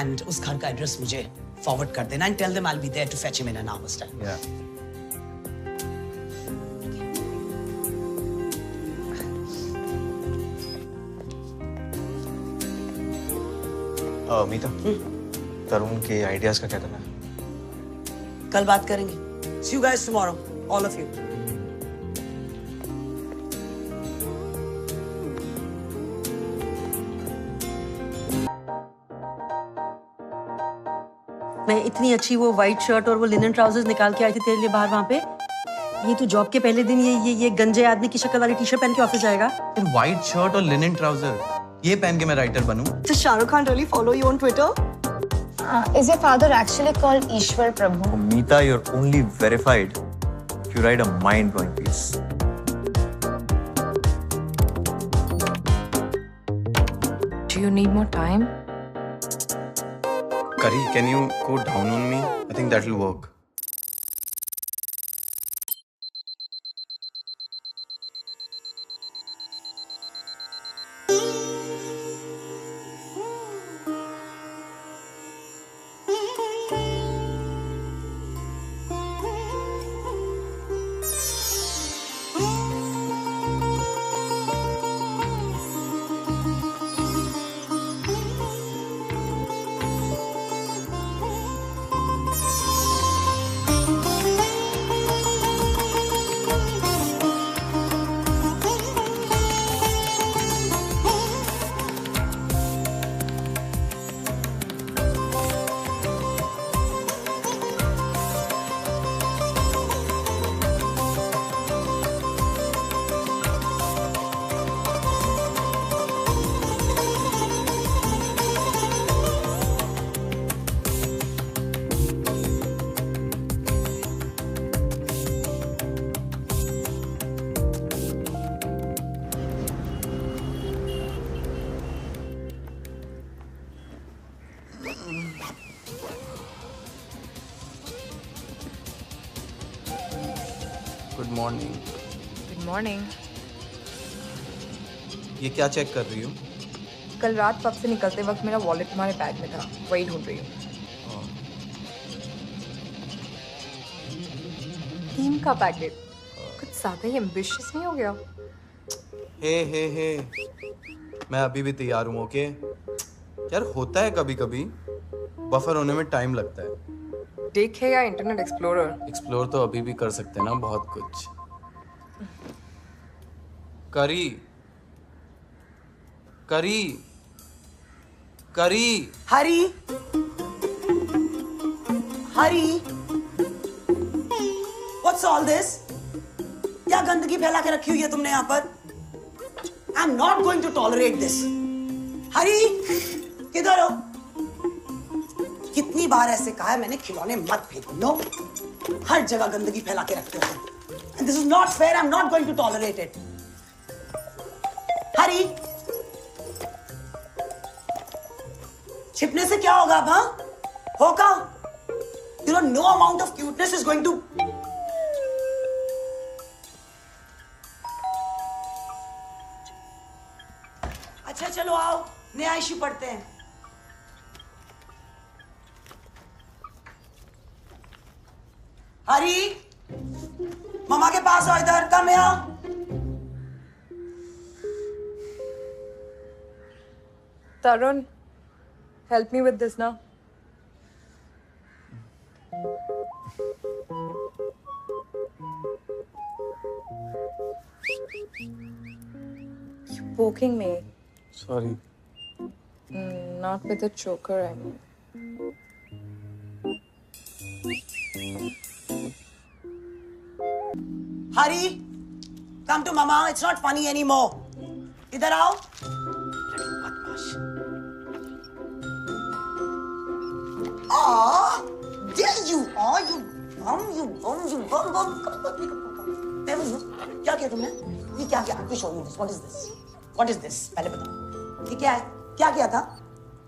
and उस घर का एड्रेस मुझे forward कर देना, and tell them I'll be there to fetch him in an hour's time. Yeah. मीता, तरुण के आइडियाज का क्या करना है? कल बात करेंगे. See you guys tomorrow, all of you. मैं इतनी अच्छी वो वाइट शर्ट और वो लिनन ट्राउजर्स निकाल के आई थी तेरे लिए बाहर वहाँ पे। ये तू जॉब के पहले दिन ये गंजे आदमी की शक्ल वाली टी शर्ट पहन के ऑफिस जाएगा? फिर व्हाइट शर्ट और लिनन ट्राउजर ये पहन के मैं राइटर बनूं? तो Shahrukh Khan really follow you on Twitter? Is your father actually called Ishwar Prabhu? Meeta, you're only verified if you write a mind-blowing piece. Do you need more time? Kari, can you go down on me? I think that will work. Good morning. Good morning. ये क्या check कर रही हो? कल रात pub से निकलते वक्त मेरा वॉलेट तुम्हारे बैग में था, वही ढूंढ रही हूँ। टीम का पैकेट कुछ ज्यादा ही एम्बिशियस नहीं हो गया? हे मैं अभी भी तैयार हूँ, ओके? यार होता है कभी कभी, बफर होने में टाइम लगता है। देखेगा इंटरनेट एक्सप्लोरर। एक्सप्लोर तो अभी भी कर सकते हैं ना बहुत कुछ। करी करी करी Hari Hari, what's all this? क्या गंदगी फैला के रखी हुई है तुमने यहाँ पर? I am not going to tolerate this. Hari, किधर हो? कितनी बार ऐसे कहा है मैंने खिलौने मत फेंको। नो, हर जगह गंदगी फैला के रखते हो। And this is not fair, I am not going to tolerate it. Hari, छिपने से क्या होगा अब? हाँ, होगा? You know, no amount of cuteness is going to. अच्छा चलो आओ, नया इश्यू पढ़ते हैं। हरी, मम्मा के पास आओ, इधर कम यहाँ। Tarun, help me with this now. You're poking me. Sorry. Not with a choker, I mean. Hari, come to mama. It's not funny anymore. इधर आओ। बदमाश। There you are, you bum. क्या किया तुमने? ये क्या किया? Show me this. What is this? What is this? पहले बताओ। ये क्या है? क्या किया था?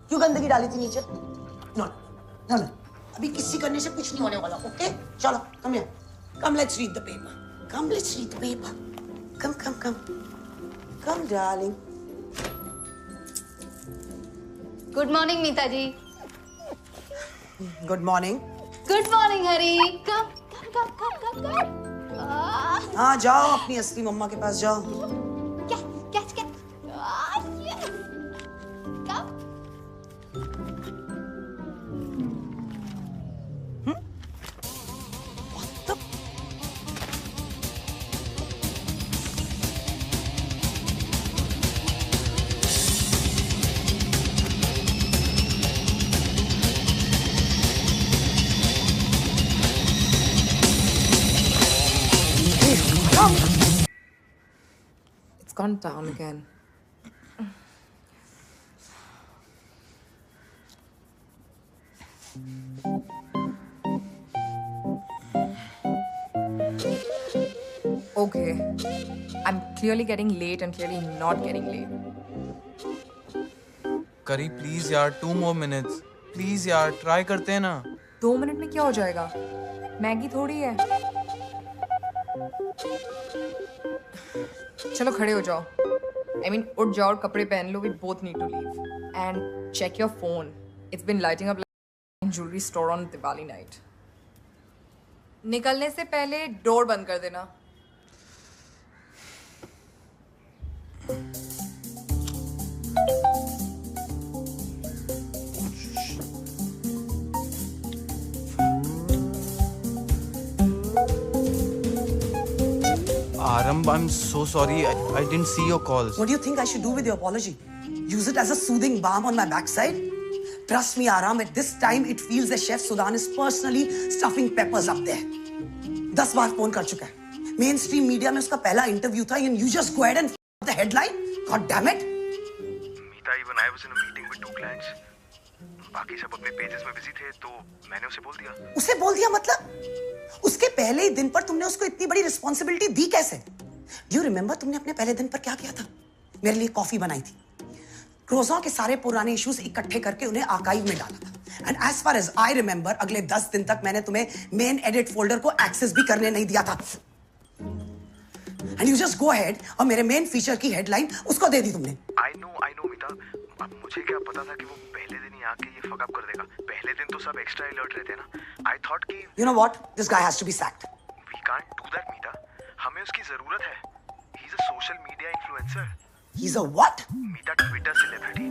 क्यों गंदगी डाली थी नीचे? No. अभी किसी करने से कुछ नहीं होने वाला, okay? चलो, come here. Come, let's read the paper. Come, let's read the paper. Come, darling. Good morning, Meeta ji. Good morning. Good morning, Hari. Come. हाँ जाओ, अपनी असली मम्मा के पास जाओ। Catch. Yes. Come. gone down again. Okay. I'm clearly getting late and clearly not getting late. करी please यार, 2 more minutes. Please यार, try करते हैं ना. 2 मिनट में क्या हो जाएगा? मैगी थोड़ी है. चलो खड़े हो जाओ. I mean, उठ जाओ और कपड़े पहन लो. We both need to leave. And check your phone. It's been lighting up like a jewelry store on Diwali night. निकलने से पहले डोर बंद कर देना. Aram, I'm so sorry. I didn't see your calls. What do you think I should do with your apology? Use it as a soothing balm on my backside? Trust me, Aram, at this time it feels that Chef Sudan is personally stuffing peppers up there. 10 bar phone कर चुका है. Mainstream media में उसका पहला interview था and you just go ahead and the headline? God damn it! Meeta, even I was in a meeting with 2 clients. बाकी सब अपने पेजेस में बिजी थे तो मैंने उसे बोल दिया. उसे बोल दिया मतलब? उसके पहले ही दिन पर तुमने उसको इतनी बड़ी रिस्पॉन्सिबिलिटी दी कैसे? Do you remember तुमने अपने पहले दिन पर क्या किया था? मेरे लिए कॉफी बनाई थी. क्रोज़ॉ के सारे पुराने इश्यूज इकट्ठे करके उन्हें आर्काइव में डाला था. And as far as I remember, अगले 10 दिन तक मैंने तुम्हें मेन एडिट फोल्डर को एक्सेस भी करने नहीं दिया था. And you just go ahead और मेरे मेन फीचर की हेडलाइन उसको दे दी तुमने. I know, Meeta. अब मुझे क्या पता था कि वो पहले दिन ही आके ये फक अप कर देगा. पहले दिन तो सब एक्स्ट्रा अलर्ट रहते हैं ना. I thought कि You know what? This guy has to be sacked. we can't do that, Meeta. हमें उसकी जरूरत है. He's a social media influencer. He's a what? Meeta Twitter celebrity.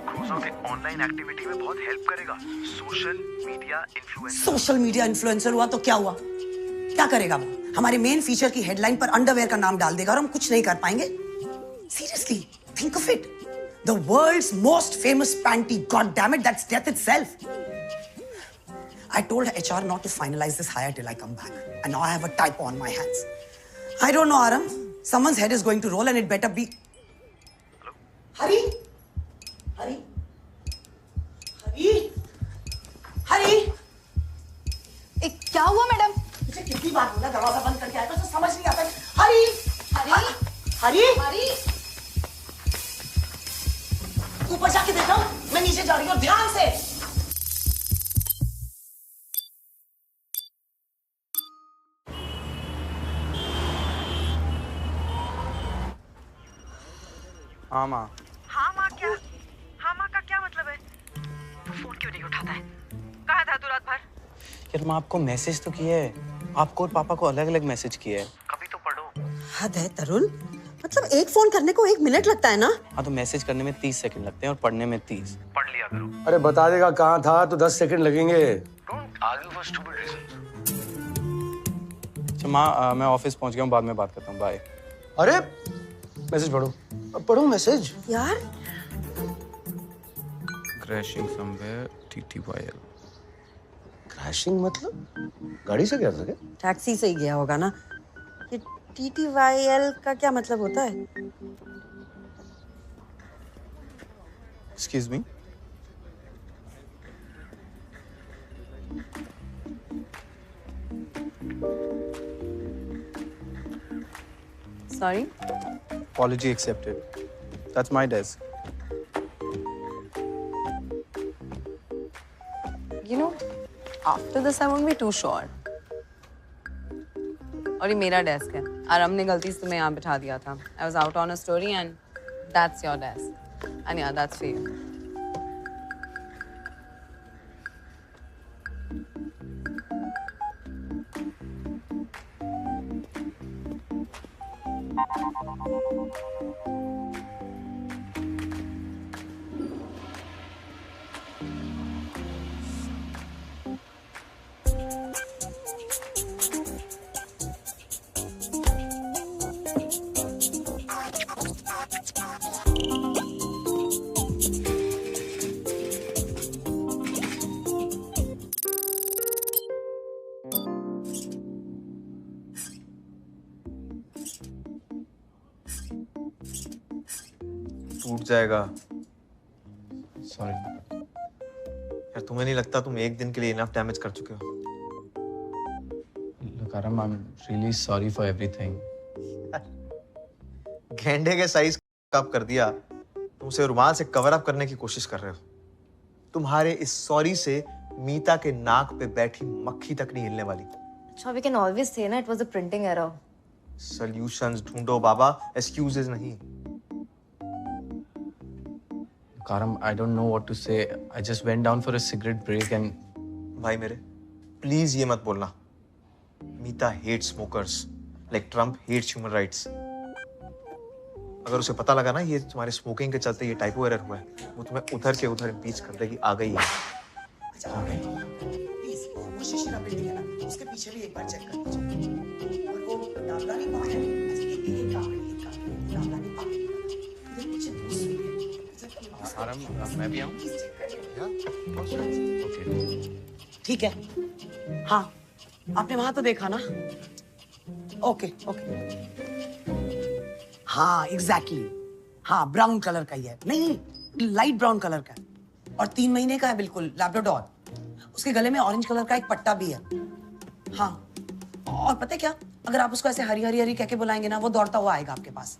क्रोज़ॉ के ऑनलाइन एक्टिविटी में बहुत हेल्प करेगा. Social media influencer. Social media influencer हुआ तो क्या हुआ? क्या करेगा वो? हमारे मेन फीचर की हेडलाइन पर अंडरवेयर का नाम डाल देगा और हम कुछ नहीं कर पाएंगे. Seriously, think of it. The world's most famous panty. God damn it, that's death itself. I told HR not to finalize this hire till I come back. And now I have a typo on my hands. I don't know, Aram. Someone's head is going to roll and it better be... Hari? Hari? Hari? Hari? क्या हुआ madam? मुझे कितनी बार बोला दरवाजा बंद करके आया तो समझ नहीं आता. हरी! हरी! हरी! हरी! ऊपर जाके देखो, मैं नीचे जा रही हूँ, ध्यान से. हाँ माँ. हाँ माँ क्या? हाँ माँ का क्या मतलब है? तू फोन क्यों नहीं उठाता है? कहाँ था तू रात भर? यार माँ आपको मैसेज तो किया है. आपको और पापा को अलग अलग मैसेज किया है. कभी तो पढ़ो. हद है तरुण. मतलब एक फोन करने को 1 मिनट लगता है ना? हाँ तो मैसेज करने में 30 सेकंड लगते हैं और पढ़ने में 30. पढ़ लिया करो. अरे बता देगा कहाँ था तो 10 सेकंड लगेंगे. Don't argue for stupid reasons. अच्छा माँ मैं ऑफिस पहुँच गया हूँ. बाद में बात करता हूँ. बाय. अरे मैसेज पढ़ो. पढ़ो मैसेज. यार Crashing somewhere. TTYL. क्रैशिंग मतलब गाड़ी से गया था क्या? टैक्सी से ही गया होगा ना. ये TTYL का क्या मतलब होता है? Excuse me. Sorry? Apology accepted. That's my desk. You know, after this I won't be too sure. और ये मेरा डेस्क है. आराम ने गलती से तुम्हें यहाँ बिठा दिया था. I was out on a story and that's your desk. And yeah, that's for you. टूट जाएगा। Sorry. यार तुम्हें नहीं लगता तुम एक दिन के लिए इनफ डैमेज कर चुके हो? Look, Aram, I'm really sorry for everything. गेंडे के साइज कप कर दिया। तुम उसे रुमाल से कवर अप करने की कोशिश कर रहे हो। तुम्हारे इस सॉरी से मीता के नाक पे बैठी मक्खी तक नहीं हिलने वाली। अच्छा, we can always say ना, it was a printing error. Solutions ढूंढो बाबा, एक्सक्यूजेस नहीं। Look, Aram, I don't know what to say. I just went down for a cigarette break and... भाई मेरे, प्लीज ये मत बोलना। Meeta hate smokers like Trump hates human rights. अगर उसे पता लगा ना ये तुम्हारे स्मोकिंग के चलते ये टाइपो एरर हुआ है, वो तुम्हें उधर के उधर इम्पीच कर देगी। आ गई है। अच्छा आ गई। प्लीज वो शिशिरा बिल्डिंग है ना, उसके पीछे भी एक बार चेक कर लीजिए। और वो दावलानी पार्क है, एक दावलानी पार्क इधर पीछे दूसरी है। Aram, मैं भी आऊँ? Okay. ठीक है। हाँ, आपने वहां तो देखा ना? Okay okay. हाँ एग्जैक्टली, हाँ ब्राउन कलर का ही है। नहीं, लाइट ब्राउन कलर का है और 3 महीने का है, बिल्कुल लैब्राडोर। उसके गले में ऑरेंज कलर का एक पट्टा भी है। हाँ, और पता है क्या, अगर आप उसको ऐसे हरी हरी हरी कह के बुलाएंगे ना, वो दौड़ता हुआ आएगा आपके पास।